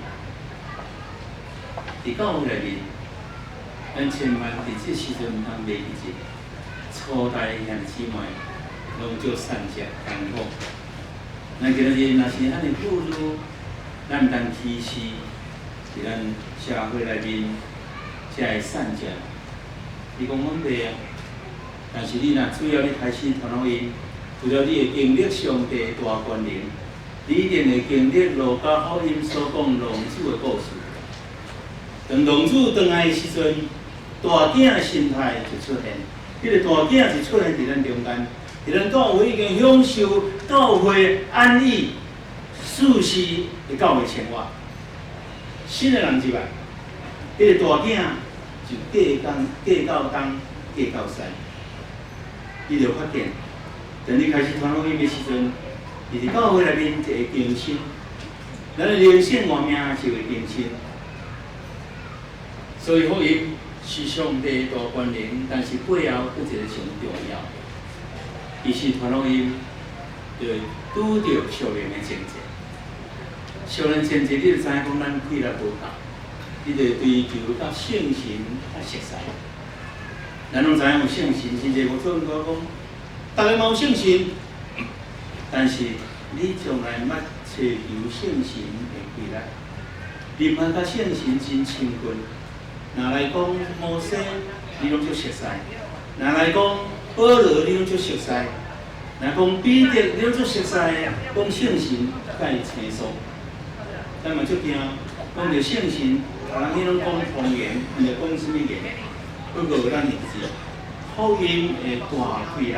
伫教会内面，咱千万伫这时阵毋通忘记一个，初代兄姊妹拢做善食艰苦。咱今日若是咱的富裕，咱毋通歧视伫咱社会内面遮的善食。你讲阮袂啊，但是你若只要你开始传福音，除了你会经历上帝的大权能，你一定会经历路加福音所讲浪子的故事。当浪子回来的时阵，大囝的心态就出现。迄个大囝就出现伫咱中间，伫咱教会已经享受教会安逸、舒适的教会生活。新的人入来，迄个大囝就嫁到东，嫁到西，伊就发现。当你开始传福音的时阵，伊伫教会内面就会更新，咱的灵性活命就会更新。所以福音是上帝大权能，但是背后佫一个上重要，其实传福音就拄着属灵的情节。属灵情节，你就知影讲咱气力无够，你就追求甲圣神较熟悉。咱拢知影有圣神，真济无做多讲。大家冇圣神，但是你从来捌找求圣神的规律，你捌甲圣神真亲近。若来讲摩西，你拢足熟悉；若来讲保罗，你拢足熟悉；若讲彼得，你拢足熟悉。讲圣神甲伊清楚，咱嘛足惊，讲着圣神，人去拢讲方言，毋着讲什么言，不过咱会知，福音的大规律。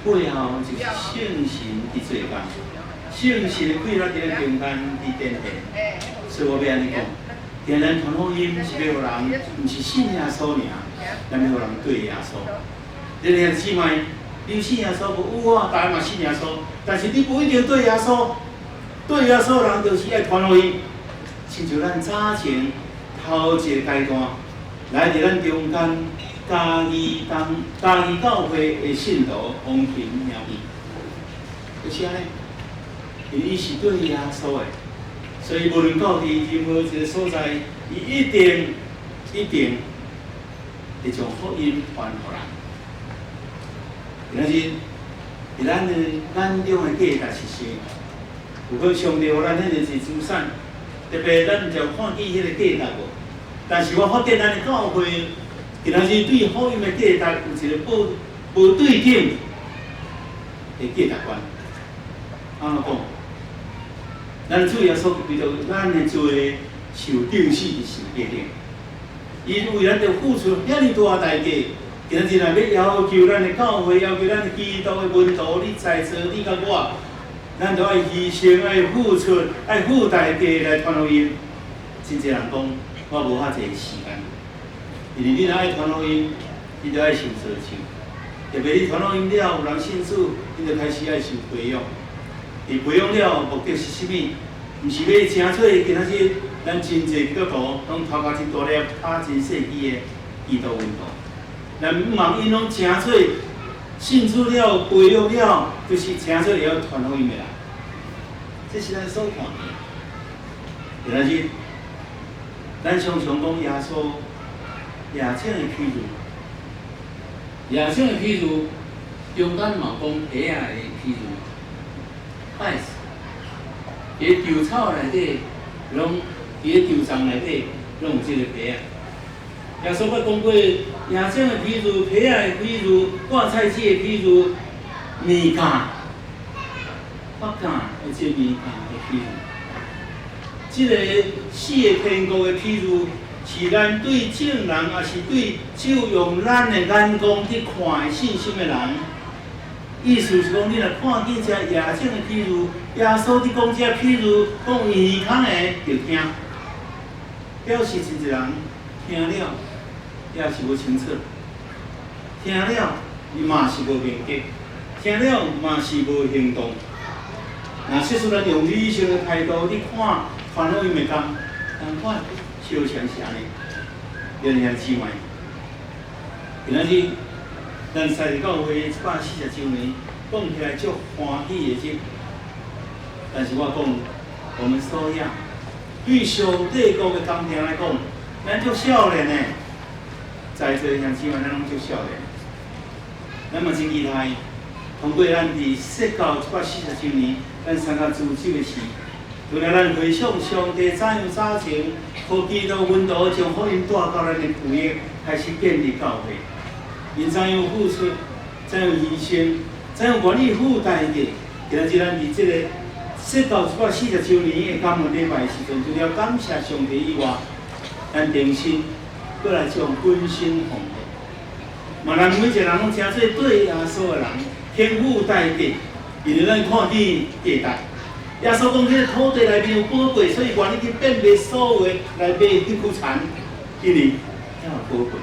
背后就是圣神伫做工，圣神的规律伫咱中间伫展现。所以我要安尼讲，今咱传福音是要互人，毋是信耶稣尔，咱要互人对耶稣。你兄姊妹，你信耶稣无？有啊，大家嘛信耶稣，但是你不一定对耶稣。对耶稣人就是爱传福音，亲像咱早前头一个阶段来伫咱中间。嘉义教会的信徒王平兄弟，就是安尼，因为伊是对耶稣的，所以无论到伫任何一个所在，伊一定会将福音传互人。今仔日，伫咱的眼中的价值是啥？有可上帝互咱迄个是资产，特别咱就看见迄个价值无。但是我发现咱的教会。今仔日对福音的价值有一个无对等的价值观。安怎讲？咱主耶稣为着咱的罪受钉死，受价顶。伊为咱着付出遐尼大代价。今仔日若要求咱的教会，要求咱的基督的门徒，你在座，你甲我，咱着爱牺牲，爱付出，爱付代价来传福音。真侪人讲，我无遐济时间。因为你若爱传福音，你就爱受操心。特别你传福音了，有人信主，你就开始爱受培养。而培养了目的是啥物？毋是要争取今仔日咱真侪基督徒拢头壳真大粒，拍真细支的基督运动。咱毋茫因拢争取信主了、培养了，就是争取会晓传福音的人。这是咱所看的。今仔日，咱常常讲耶稣。野种的譬如，野种的譬如，中间嘛讲皮仔的譬如，歹势。伫稻草内底，拢伫稻丛内底，拢有即个皮仔。耶稣捌讲过野种的譬如、皮仔的譬如、挂菜子的譬如、面架、发架的即面架的譬如，即个四个天国的譬如。是咱对正人，也是对就用咱的眼光去看的信心的人。意思是讲，你若看见这野种的譬如，耶稣伫讲这譬如，讲健康的就听，表示真侪人听了也是无清楚，听了伊嘛是无明白，听了嘛是无行动。若说出咱用理性的态度去看传福音的工，同款。小像是安尼，兄弟姊妹，今仔日咱西利教会140周年，讲起来足欢喜的日，但是我讲，我们所有对上帝国的家庭来讲，咱足少年的，在座乡亲们，咱拢足少年。咱嘛真期待，通过咱伫释教140周年，咱参加自首的时，就让咱回想上帝怎样早前，互基督温度将福音带到咱的父业，开始建立教会。因怎样付出，怎样牺牲，怎样愿意付代价。今日咱伫这个释教140周年的感恩礼拜时阵，除了感谢上帝以外，咱重新过来将本身奉献。嘛，咱每一个人拢诚做对耶稣的人，天付代价，因为咱看见价值。耶稣讲，这个土地内面有宝贵，所以愿意去变卖所有的来买迄股田，因为遐有宝贵。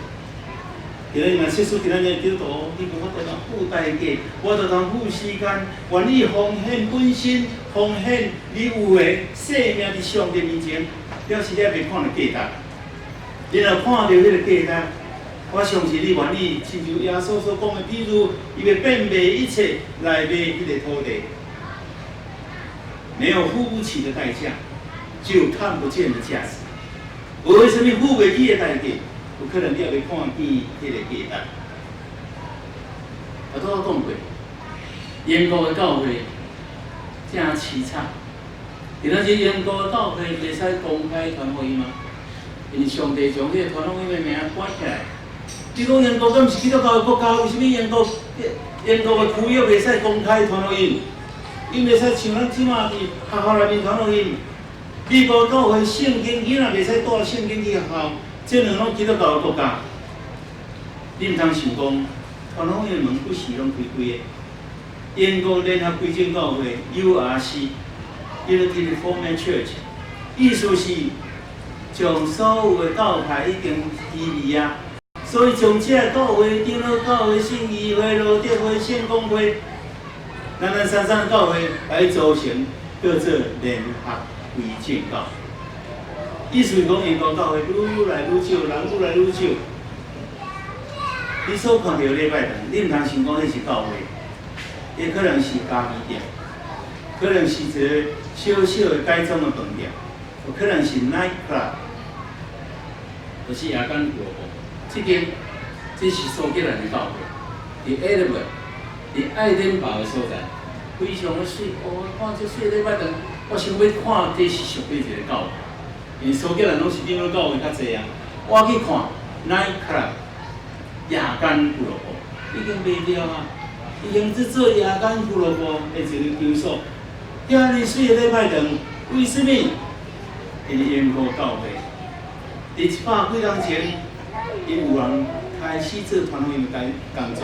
今日若说出今日的基督徒，你讲我都通付代价，我都通付时间，愿意奉献本身，奉献你有的生命伫上帝面前，表示你还未看到价值。你若看到迄个价值，我相信你愿意，亲像耶稣所讲的，比如伊要变卖一切来买迄个土地，没有付不起的代价，就有看不见的价值。无为什么付袂起的代价？有可能你也未看见迄个价值。我拄仔讲过，英国的教会真凄惨。今仔日英国的教会袂使公开传福音吗？因为上帝将迄个传福音的名关起来。你讲英国敢是基督教的国家？为什么英国的区域袂使公开传福音？因袂使像咱即马伫学校内面传福音。美国教会圣经囡仔袂使带圣经去学校。这两种基督教的国家，你唔通想讲，传福音的门不是拢开开的。英国联合归正教会 URC United Reformed Church， 意思是将所有的教派已经移离啊，所以从这教会、长老教会、信义会、罗德会、圣公会，咱三的教会来组成，叫做联合归正教。意思是讲，英国教会愈来愈少，人愈来愈少。你所看到礼拜堂，你唔通想讲迄是教会，也可能是咖啡店，可能是一个小小的改装的饭店，有可能是 night club， 就是夜间俱乐部。这间，这是苏格兰的教会，伫 Edinburgh， 伫爱丁堡的所在，非常的水。哦，看这水礼拜堂，我想要看这是属于一个教会。因为苏格兰拢是长老教会较济啊，我去看 night club 夜间俱乐部已经卖掉啊，已经去做夜间俱乐部的一个场所。遐尼水的礼拜堂，为什么？因为英国教会伫100几年前，因有人开始做传福音的工作，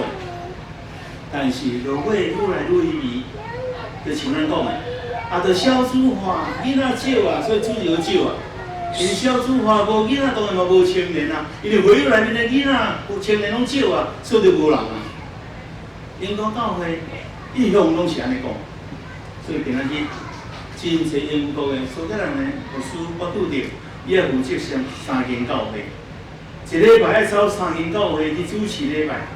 但是落尾愈来愈稀微，就像咱讲的，啊，着少子化，囡仔少啊，所以主要少啊。因为少子化无囡仔，当然嘛无青年啊。因为会内面的囡仔有青年拢少啊，所以就无人啊。英国教会一向拢是安尼讲，所以今仔日真侪英国的苏格兰的牧师我拄着，伊也负责3间教会，一礼拜爱走3间教会去主持礼拜，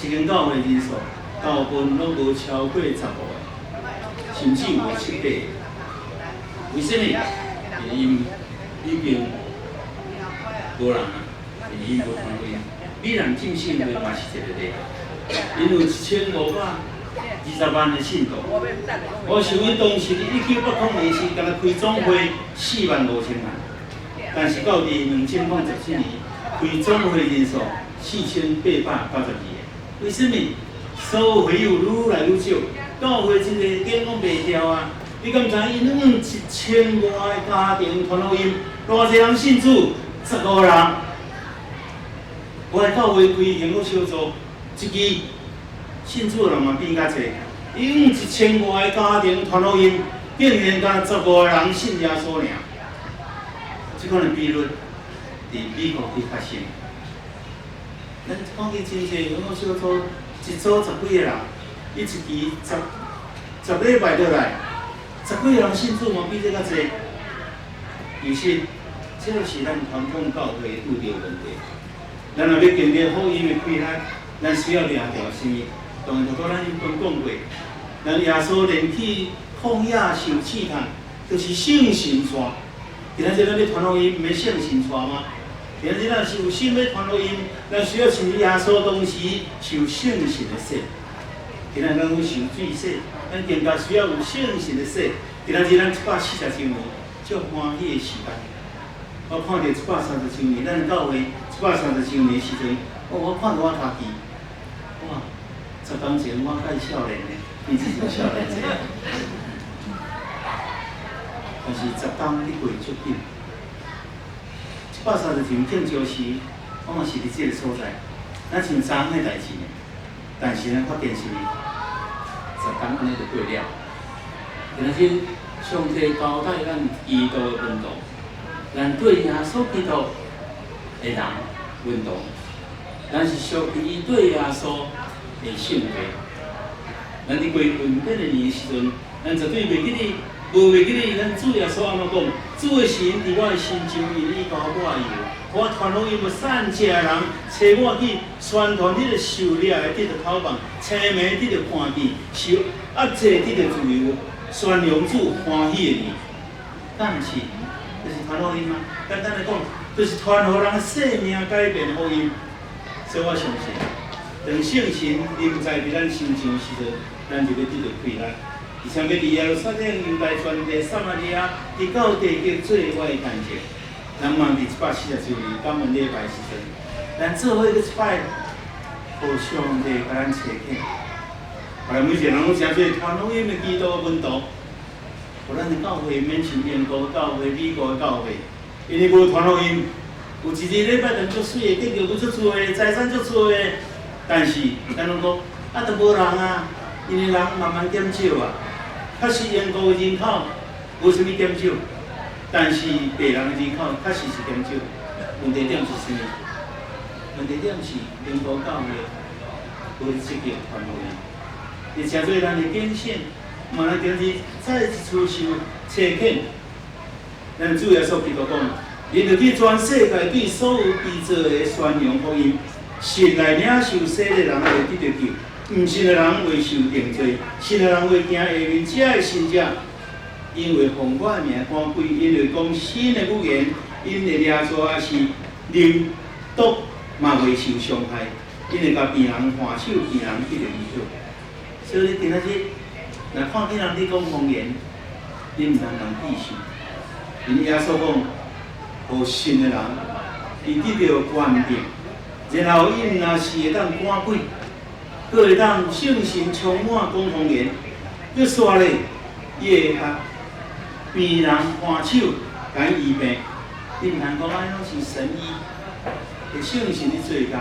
一间教会人数大部分拢无超过15个，甚至有7、8个。为什么？因已经无人啊，因无传福音。米兰浸信会嘛是一个例，因有1520万的信徒。我想伊当时1980年时，敢若开总会45000人，但是到2017年，开总会人数4892个。为什么？所有会友愈来愈少，教会真个点拢袂掉啊！你敢知因1000多个家庭传福音？偌济人信主，15人。我的教会开幸福小组，一期信主的人嘛变较济，因1000多个家庭传福音，竟然敢15个人信耶稣尔。即款的比率伫美国伫发生。咱看见真济幸福小组，一组10几个人，伊一期10礼拜落来，10几个人信主嘛比这较济。其实，这是咱传统教会遇到问题。咱若要建立福音的开展，咱需要抓到什么？当然，就咱原本讲过，咱耶稣连去旷野受试探，就是圣神带。今仔日咱要传福音，毋免圣神带吗？今仔日咱是有心要传福音，咱需要亲耶稣当时受圣神的洗。今仔日咱要受水洗，咱更加需要有圣神的洗。今仔日咱140周年，足欢喜的时间。我看到130周年，咱教会130周年的时阵，我看到我家己，哇！10年前我介少年的，你自己少年者，但是10年你过足紧。130周庆祝时，我嘛是伫这个所在，咱像昨昏的代志呢，但是咱发现是10年安尼就过了。今仔日上帝交代咱基督的运动，咱对耶稣基督的人运动，咱是属于伊对耶稣的性格。咱伫过运动的年时阵，咱绝对袂记哩，无袂记哩，咱主耶稣安怎讲？主的神伫我的心中，因伊交我油，我传福音要散食的人，找我去宣传你个受掠的得到头棒，青梅得到看见，受压制得到自由，宣扬主欢喜的年。但是，就是传福音吗？简单来讲，就是传互人生命改变的福音。所以我相信，当圣神临在伫咱心上时阵，咱就要得到快乐。而且要伫耶路撒冷、犹太全地、撒玛利亚，伫到地极做我的见证。咱嘛伫140周年感恩礼拜时阵，咱做伙一摆，互上帝甲咱找起，把咱每一个人拢诚做传福音的基督的门徒。互咱的教会免像英国教会、美国的教会，因为无传福音，有一日礼拜堂足水的，建筑足多的，财产足多的，但是咱拢讲啊，都无人啊，因为人慢慢减少啊。确实，英国的人口无啥物减少，但是白人的人口确实是减少。问题点是啥物？问题点是英国教会无积极传福音，也诚做咱的变现。嘛，咱今日再一次受切恳，咱主耶稣基督讲，你着去全世界对所有被造的宣扬福音，信来领受洗的人会得到救，毋信的人会受定罪，信的人会惊下面这的信者，因为奉我的名赶鬼，因为讲新的语言，因为抓住也是灵毒嘛袂受伤害，因为甲病人换手，病人得到医治。所以今仔日。若看见人咧讲方言，你毋通人避受。因耶稣讲，互信的人，伊得到权柄，然后伊若是会当赶鬼，佫会当圣神充满讲方言，佫煞咧，伊会甲病人换手，甲伊医病。你毋通讲安拢是神医，是圣神咧做工，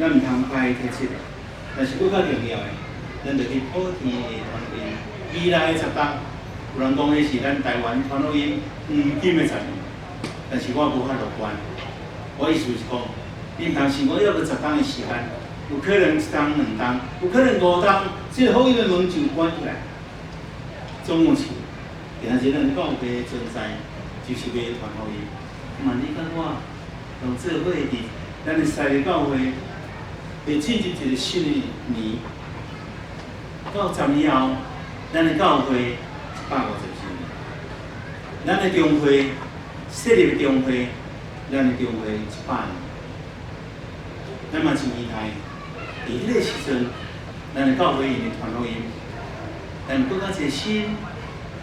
咱毋通排斥出来。但是佫较重要的。咱着去普天的传福音，未来的10年，有人讲迄是咱台湾传福音黄金的10年，但是我无法乐观。我意思是讲，你毋通想讲要到10年的时间，有可能1冬2冬，有可能5冬，这个福音的门就关起来。总有是，今仔日咱教会的存在，就是要传福音。嘛，你甲我同做伙伫咱的西个教会，会进入一个新的年。到10年后，咱的教会150周年，咱的中会设立的中会，咱的中会100年，咱嘛真期待。伫迄个时阵，咱的教会因会传福音，但更较侪新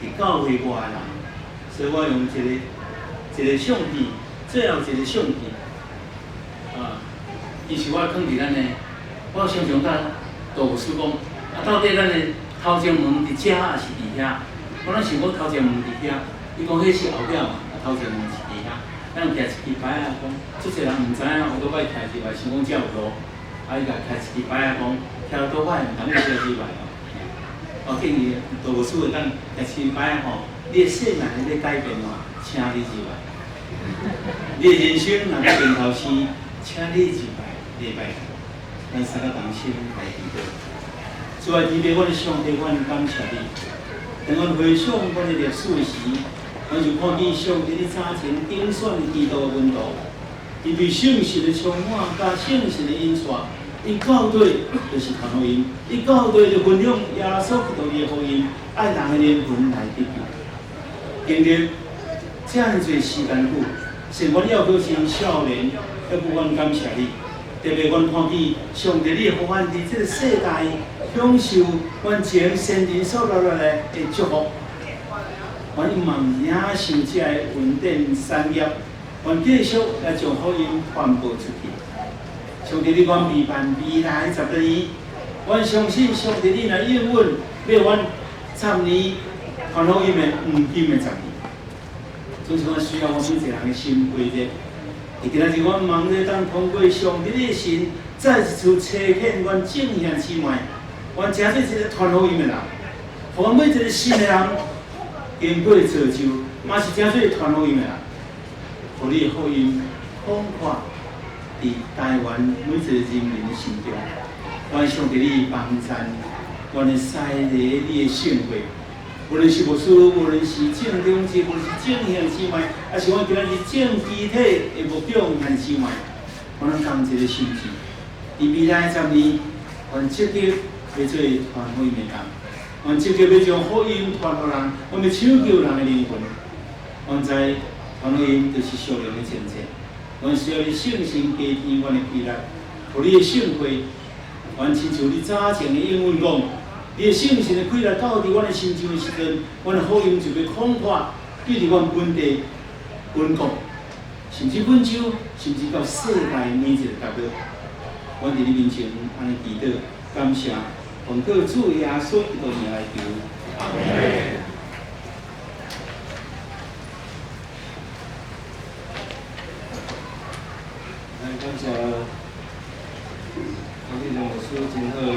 伫教会外的人，所以我用一个相片，最后一个相片，伊是我放伫咱的，我常常甲杜牧师讲。到底咱的头前门伫遮还是伫遐？我拢想讲头前门伫遐，伊讲迄是后壁嘛，头前门是伫遐。咱徛一支牌啊，讲，足侪人毋知影，有倒摆徛一排，想讲遮有路，伊甲徛一支牌啊，讲，徛倒摆毋通去小支牌哦。建议杜牧师会当徛一支牌吼，你的性命咧改变嘛，请你入来。你的人生若要变头生，请你入来礼拜。咱三个同心来祈祷。主啊，天父，我的上帝，我感谢你。当我回想我的历史时，我就看见上帝的早前顶选基督的门徒，伊对圣神的充满，甲圣神的引带，伊教队就是传福音，伊教队就分享耶稣基督的福音，爱人的灵魂来得救。经历这样多时间久，是阮要表示少年，要不阮感谢你。特别阮看见上帝你互阮伫这个世界享受阮前先人所留下来的祝福。阮希望领受这个稳定产业，阮继续来将福音传播出去。上帝，你讲未办未来10年，阮相信上帝你来应允，要阮10年传福音的黄金的10年。总是阮需要阮每一个人的心规则。而今仔日阮望着当通过上帝的神，再一次查看阮正向之外，阮真做一个传福音的人，互阮每一个新的人经过造就，嘛是真做传福音的人，互你的福音广阔伫台湾每一个人民的心中。阮上帝你帮赞，阮的西礼你的圣会。无论是牧师，无论是正中之，无论是正向之外，还是阮今仔日正肢体的牧长向之外，阮拢同一个心志。伫未来10年，阮积极要做传福音的人，阮积极要将福音传互人，阮要抢救人的灵魂。阮知传福音就是属灵的前进，阮需要你圣神加添阮的力量，互你的圣会，阮亲像你早前的应允讲。你的圣神的开来到伫阮的心中的时阵，阮的福音就要广阔，对伫阮本地、本国，甚至本州，甚至到世界每一个角落，阮伫你面前安尼祈祷，感谢，奉告主耶稣基督名来求，阿门。来感谢，我们牧师真好的。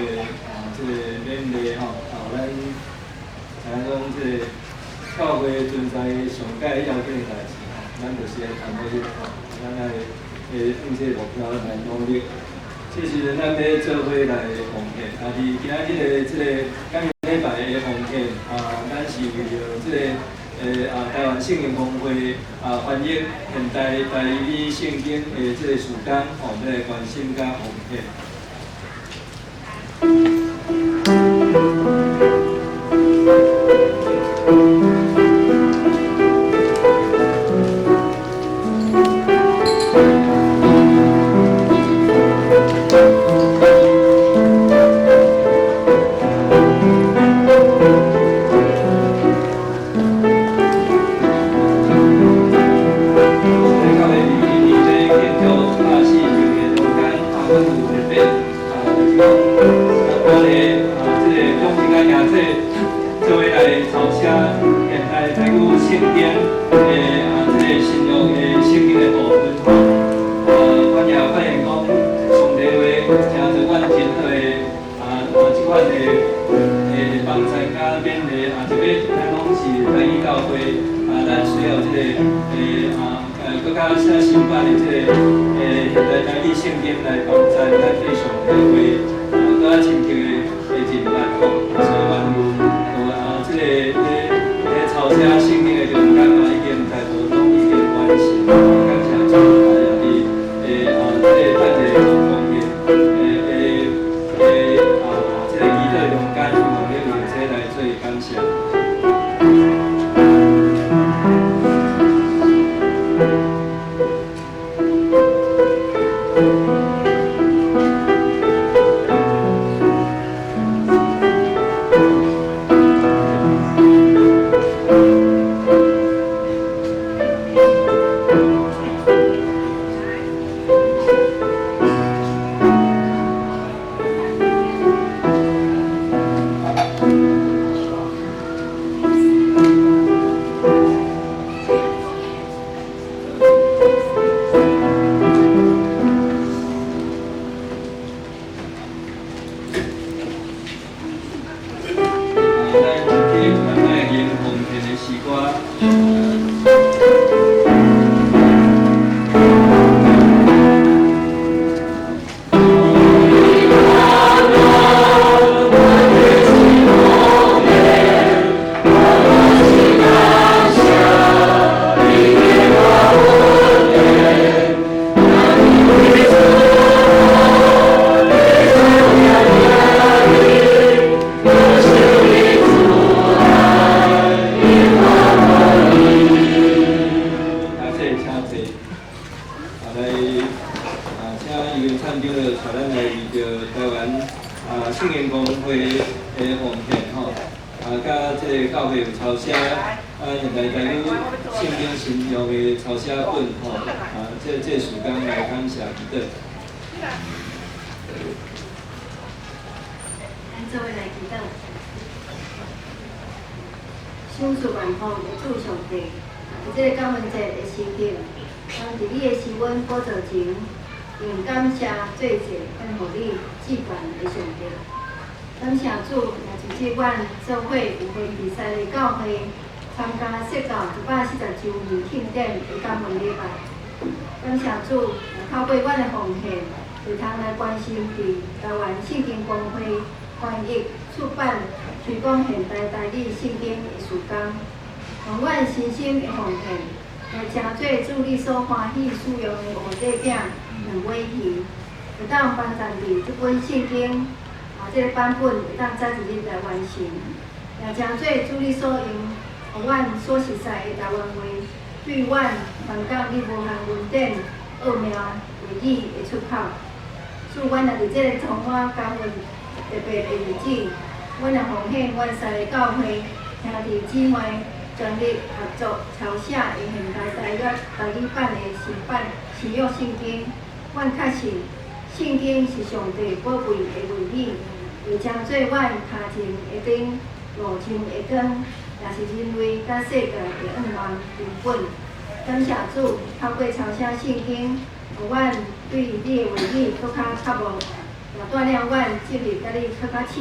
这个勉励吼，咱知影讲这个教会存在上解要紧的代志吼，咱就是来传福音吼，咱来向这个目标来努力。这是咱要做伙来奉献，啊，伫今仔日的这个感恩礼拜的奉献咱是为着这个台湾圣灵公会翻译现代台语圣经的这个时间吼，要来关心甲奉献。圣经公会的奉献吼，甲即个教会有抄写现代台语圣经新约的抄写本吼，这时间来感谢基督。咱做伙来祈祷。享受万方的主上帝，伫这个感恩节的时刻，当伫你的施恩补助前，用感谢做节献互你祭办的上帝。感谢主，也就是阮做伙有份比赛的教会参加设教140周年庆典的感恩礼拜。感谢主，透过阮的奉献，会通来关心伫台湾圣经公会翻译、出版、推广现代台语圣经的事工，用阮身心的奉献，来诚做主你所欢喜使用的五块饼、2尾鱼，会当帮助你这本圣经，这个版本会当早一日来完成，也诚做主你所用，互阮所熟悉的台湾话，对阮传讲你无限文典、奥妙话语的出口。祝阮也伫这个充满感恩特别的日子，阮也奉献阮师的教会兄弟姊妹全力合作抄写用现代台语版的新约圣经。阮确信圣经是上帝宝贵的话语，会将做阮脚前的灯，路上的光，也是人类甲世界的恩怨根本。感谢主，透过抄写圣经，互阮对你的话语搁较无，也锻炼阮建立甲你较亲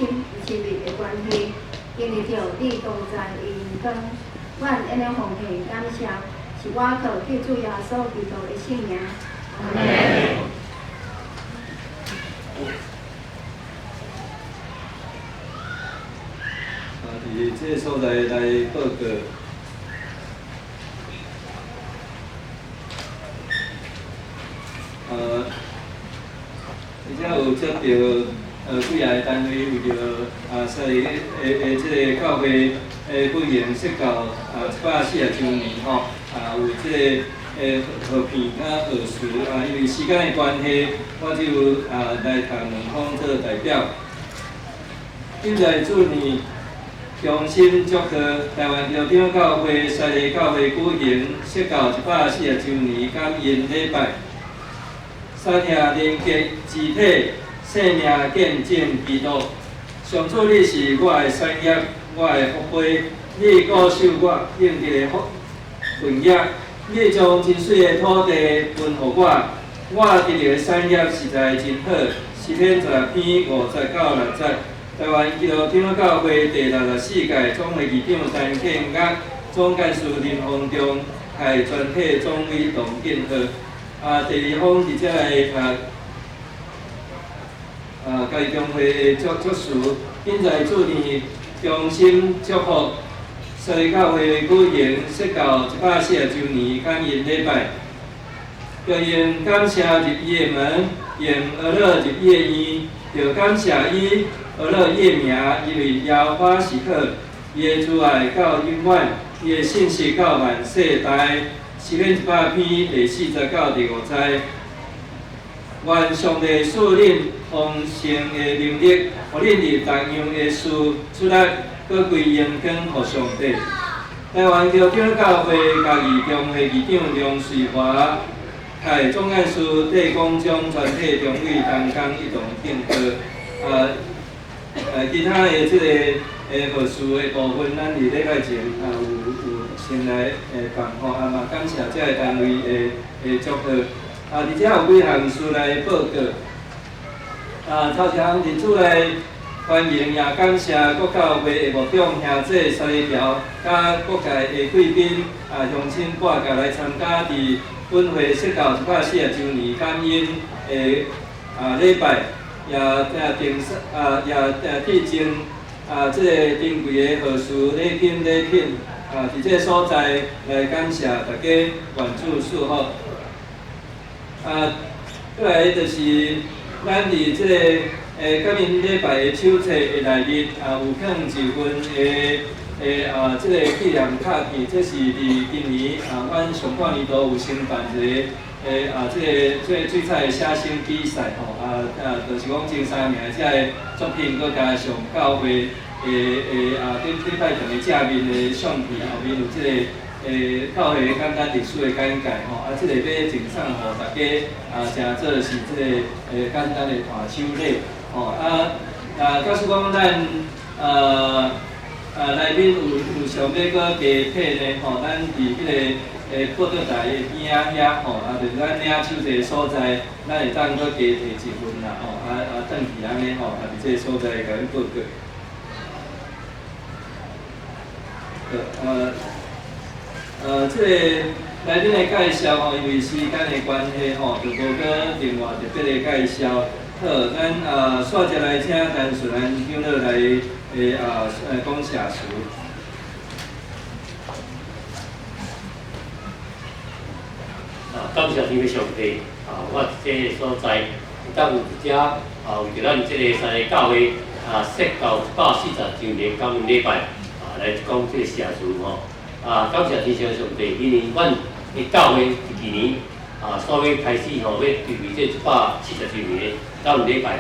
密的关系，经历着你同在的荣光。阮安尼奉献感谢，是我靠救主耶稣基督的圣名。阿门。伫这个所在来报告。而且有接到几个单位为着西即个教会举行设教140周年吼，有即个贺片甲贺词因为时间的关系，我只有来谈两方做代表。今在祝你衷心祝贺台湾基督长教会西利教会举行设教140周年感恩礼拜。三兄连结肢体，性命见证基督。上主，你是我的产业，我的福杯，你固守我应得的份约。你将真水的土地分予我，我得到的产业实在真好。诗篇10篇50到60节，台湾基督长教会第64届总会议长陈建岳总干事林鸿中，系全体总委同敬贺。第二方伫遮来家己中会祝事，现在祝你衷心祝福西利教会举行设教140周年感恩礼拜，要用感谢入伊的门，用俄勒入伊的院，要感谢伊俄勒伊的名，因为耶和华是好，伊的慈爱到永远，伊的信实到万世代。诗篇100篇第40到第5节，愿上帝赐恁丰盛的能力，互恁伫逐样的事出力，搁归荣光互上帝。台湾基督长教会家己中会议长梁瑞华，系总干事戴光章全体中委同工一同敬贺。其他的即个贺事的部分，咱伫礼拜前有先来办吼，嘛感谢遮个单位的祝贺。而且有几项事来报告。头前日主来欢迎也感谢各教会的牧长兄弟、三里条，甲各界的贵宾乡亲挂界来参加伫本会设教140周年感恩的礼拜，也致敬即个珍贵的贺事礼品。伫这个所在来感谢大家愿主祝福。过来就是咱伫即个感恩礼拜的手册的内面有放一份即个纪念卡片，这是伫今年阮上半年度有承办一个即个水彩写生比赛吼，就是讲前3名遮个作品，佮加上教会顶摆场的正面的相片后面有即个教会简单历史的简介吼，即个要赠送互大家诚做是即个简单的大手礼吼假使讲咱内面有想要搁加配呢吼，咱伫迄个。报道台的边仔遐吼，就是咱领手这个所在，咱会当搁加提1份啦吼，转去安尼吼，伫这个所在甲恁报告。这个内面的介绍吼，因为时间的关系吼，就无搁另外特别的介绍。好，咱煞接来请陈顺安长老来讲谢词。感谢天父上帝我这个所在，当有一只为着咱这个三个教会设到140周年感恩礼拜来讲这个谢词吼感谢天父上帝，因为阮的教会去年所要开始吼，要筹备这140周年的感恩礼拜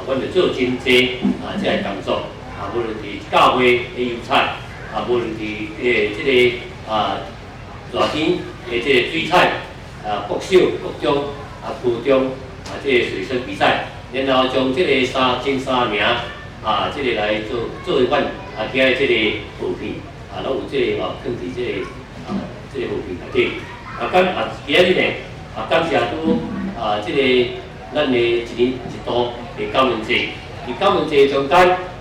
阮就做真济这个工作无论是教会的油菜无论是这个热天的这个水彩。国小、国中、高中这个随身比赛，然后将这个前3名这个来做阮今日这个图片拢有这个放伫这个这个图片内底今日呢感谢拄这个咱的一年一度的感恩节，伫感恩节中间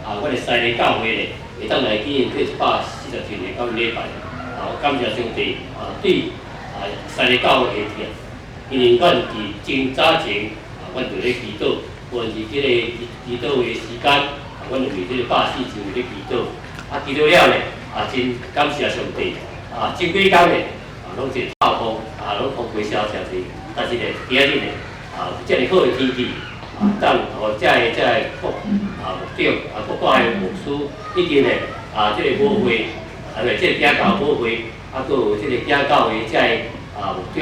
阮的三个教会咧会当来举行这140周年感恩礼拜，感谢上帝对。三个教会的听，因为阮伫真早前，阮就咧祈祷，无论是即个祈祷的时间，阮就为即个140周年咧祈祷。祈祷了咧，真感谢上帝。前几工咧，拢是暴风，拢风吹萧萧济，但是咧，今仔日咧，遮尔好的天气，当遮个牧长各个的牧师已经咧，即个舞会，即个家教舞会。佫有即个教教会遮个牧长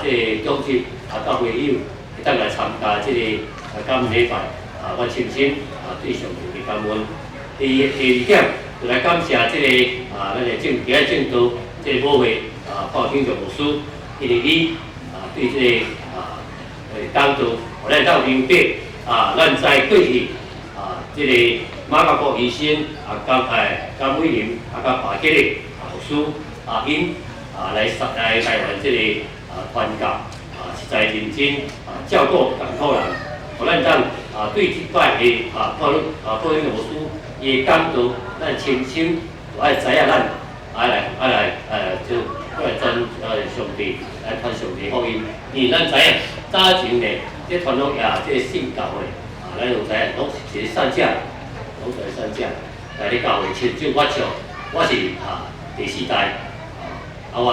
即个总职教会友会当来参加即个感恩礼拜我深深对上帝的感恩。第二点，就来感谢即个咱的今日正道即个舞会鲍天祥牧师，因为你对即个讲道，互咱当明白咱在过去即个马家国医生甘伟林甲白吉的牧师。因来台湾这个传教实在认真照顾艰苦人，互咱当对即摆的报应牧师伊的讲道，咱深深就爱知影咱爱来就来传上帝来传上帝福音，因为咱知影早前咧这传统这个信教会咱就知影拢是一个善者，拢是一个善者来咧教会亲手发笑，我是第4代。我的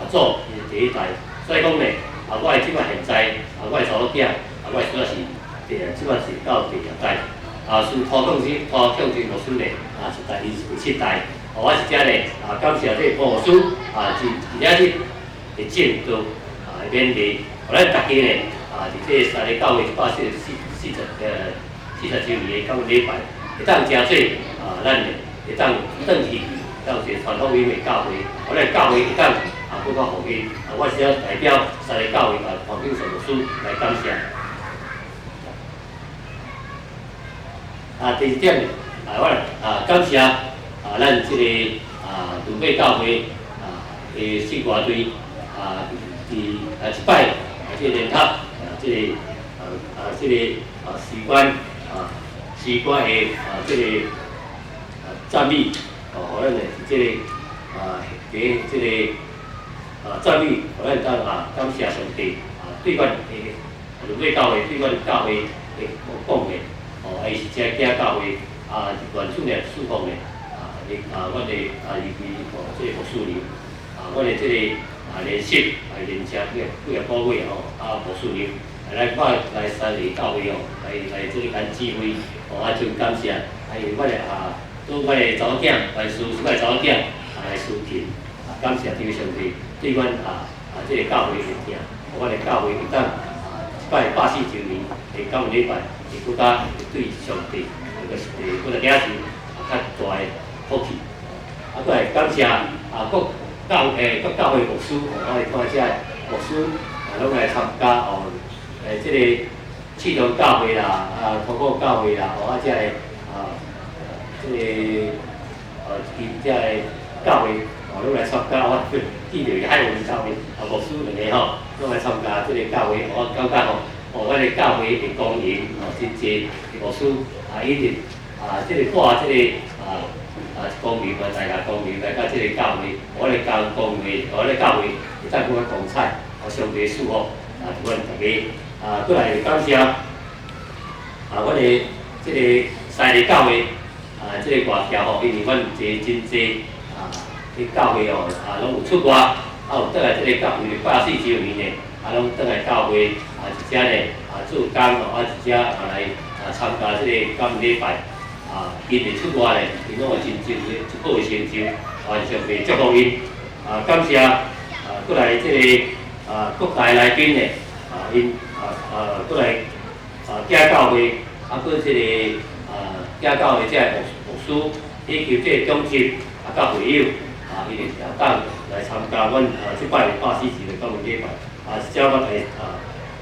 阿祖是第1代，所以讲咧，我的即摆现在，我的查某囝，我的主要是即摆是到第2代，是托向金牧师咧，是第7代，我是遮咧，感谢这个牧师，真正日的正道，勉励，互咱大家咧，伫这三个教会140周年的感恩礼拜，会当真做咱咧会当转去。当一个传福音的教会，我咱教会会当更较福音。我是要代表三个教会黄景顺牧师来感谢。第二点，我感谢咱即个鲁北教会的四歌队伫一摆即个联合即个诗歌的即个赞美。互咱的即个给即个赞美，互咱当感谢上帝对阮的鲁北教会对阮教会的讲的，伊是遮囝教会原主咧侍奉咧阮的入去即个牧师林阮的即个联席连车几个个月牧师林来三个教会来即个指挥，真感谢，阮的都我的查某囝来师，我的查某囝来师勤，感谢天父上帝对阮这个教会会行，我哋教会会当拜140周年的感恩礼拜，会更加对上帝，就是我哋领受较大的福气。啊，再来感谢各教会牧师，我哋看遮牧师拢来参加这个启动教会啦，通过教会啦，遮个这个因遮个教会拢来参加，我记着海文教会牧师两个吼，拢来参加这个教会，我感觉我哋教会的公营真济牧师一直这个带这个公民大家公民来到这个教会，我哋教公会，我哋教会会当更加光彩，上帝祝福阮大家过来感谢我哋这个西利教会这个歌条因为阮有真济啲教会拢有出歌，有倒来这个教会140周年的，拢倒来教会一只咧做工一只来参加这个感恩礼拜。因会出外咧，因拢有真一好的成就，上帝祝福因。感谢过来这个各大来宾咧，因过来家教会，搁这个家教会这个牧师，以及这个中心甲会友，因会当来参加阮即摆140周的感恩礼拜。叫我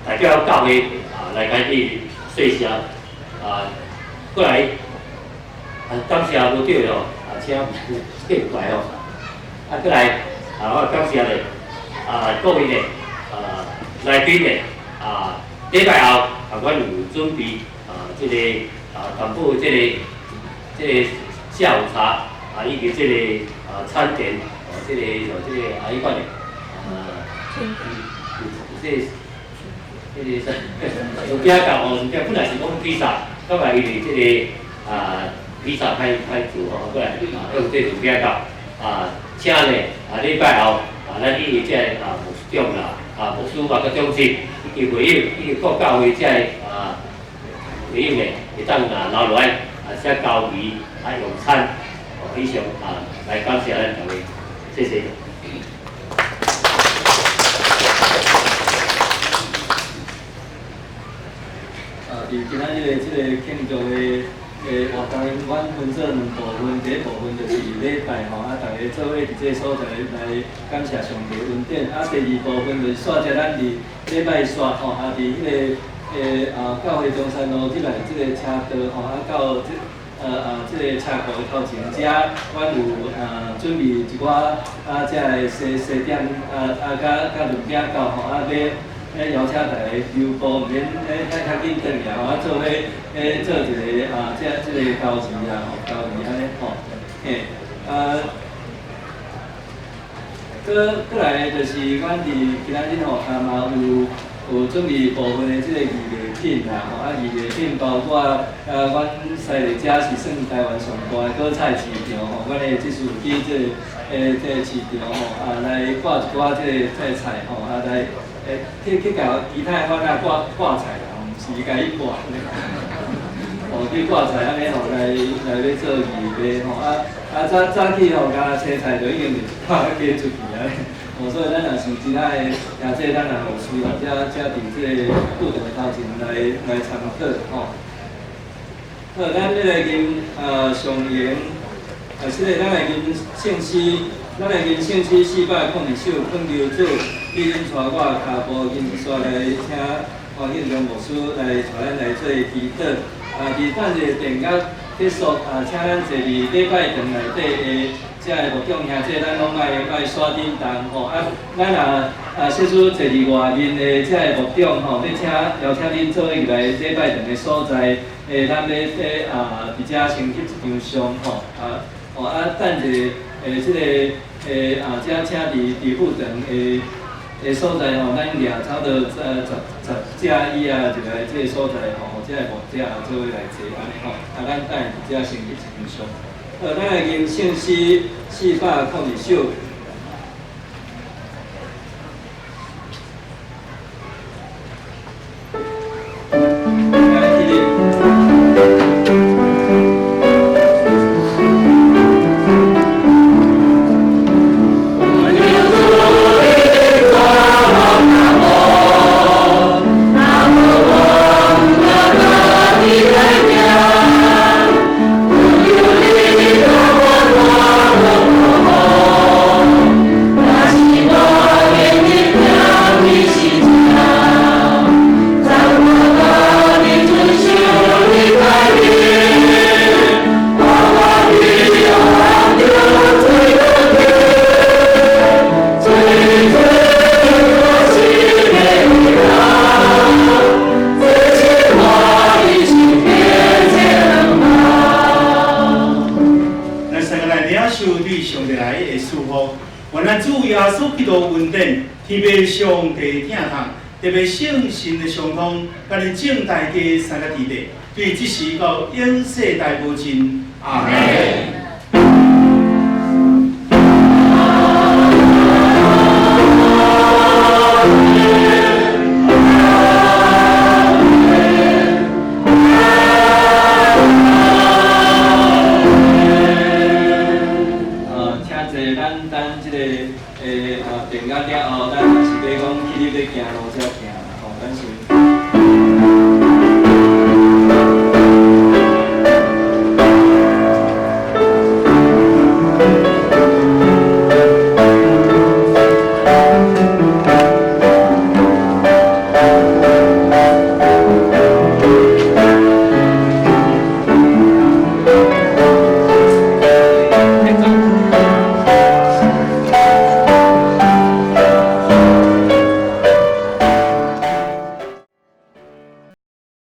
代表教会来开始说声过来。感谢无对哦，请敬过来哦。过来我感谢咧各位咧来宾咧礼拜后阮有准备这个淡薄这个下午茶以及这个餐点这个伊款咧这个薯饼甲薯饼本来是讲披萨，到来因为这个披萨歹做过来用这薯饼甲请咧礼拜后咱以这牧师长啦牧师甲中心以及会友以及各教会这会友咧会当留落来写交鱼用餐以上来感谢咱各位，谢谢。伫今仔日即个庆祝的活动，阮分做2部分，第一部分就是礼拜吼，大家做伙伫这个所在来感谢上帝恩典。第二部分就是煞遮咱伫礼拜煞吼，伫迄个教会中山路即内即个车道吼，到即个车库的头前遮，阮有准备一寡遮个西点甲润饼糕吼，邀请大家邮报毋免较紧转来，做伙做一个即个交钱交易安尼吼，过来就是阮伫今仔日吼，嘛有准备部分的即个艺艺品啦吼，艺艺品包括阮西利遮是算台湾上大的果菜市场吼，阮的即属去即个市场吼，来挂一寡即个菜吼，来。去甲其他款挂菜啦，毋是甲伊挂，去挂菜安尼吼来要做义卖吼，早起吼甲青菜就已经是100个出去安尼，所以咱若是其他的也即咱若有需要，遮伫即个固定的头前来参考吼。好，咱要来跟上言，即个咱来跟信息。咱来跟信息400控制手控球组，你恁带我脚步跟煞来请黄庆荣牧师来带咱来做祈祷。伫等一电甲结束，请咱坐伫礼拜堂内底遮个牧长兄弟，咱拢爱刷叮当吼。咱小主坐伫外面的遮个牧长吼，要邀请恁做伙入来礼拜堂的所在，咱要伫遮先翕一张相吼。等一即个遮请伫副堂的所在吼，咱掠差不多10只椅就来即个所在吼，即个木者做伙来坐安尼吼，咱等伫遮先翕一张相。咱来跟信息400控制手。我上帝来的祝福。愿咱主耶稣基督恩典，天父上帝疼痛，特别圣神的相通，甲恁正大家三个地地，对即时到永世大无尽。阿门。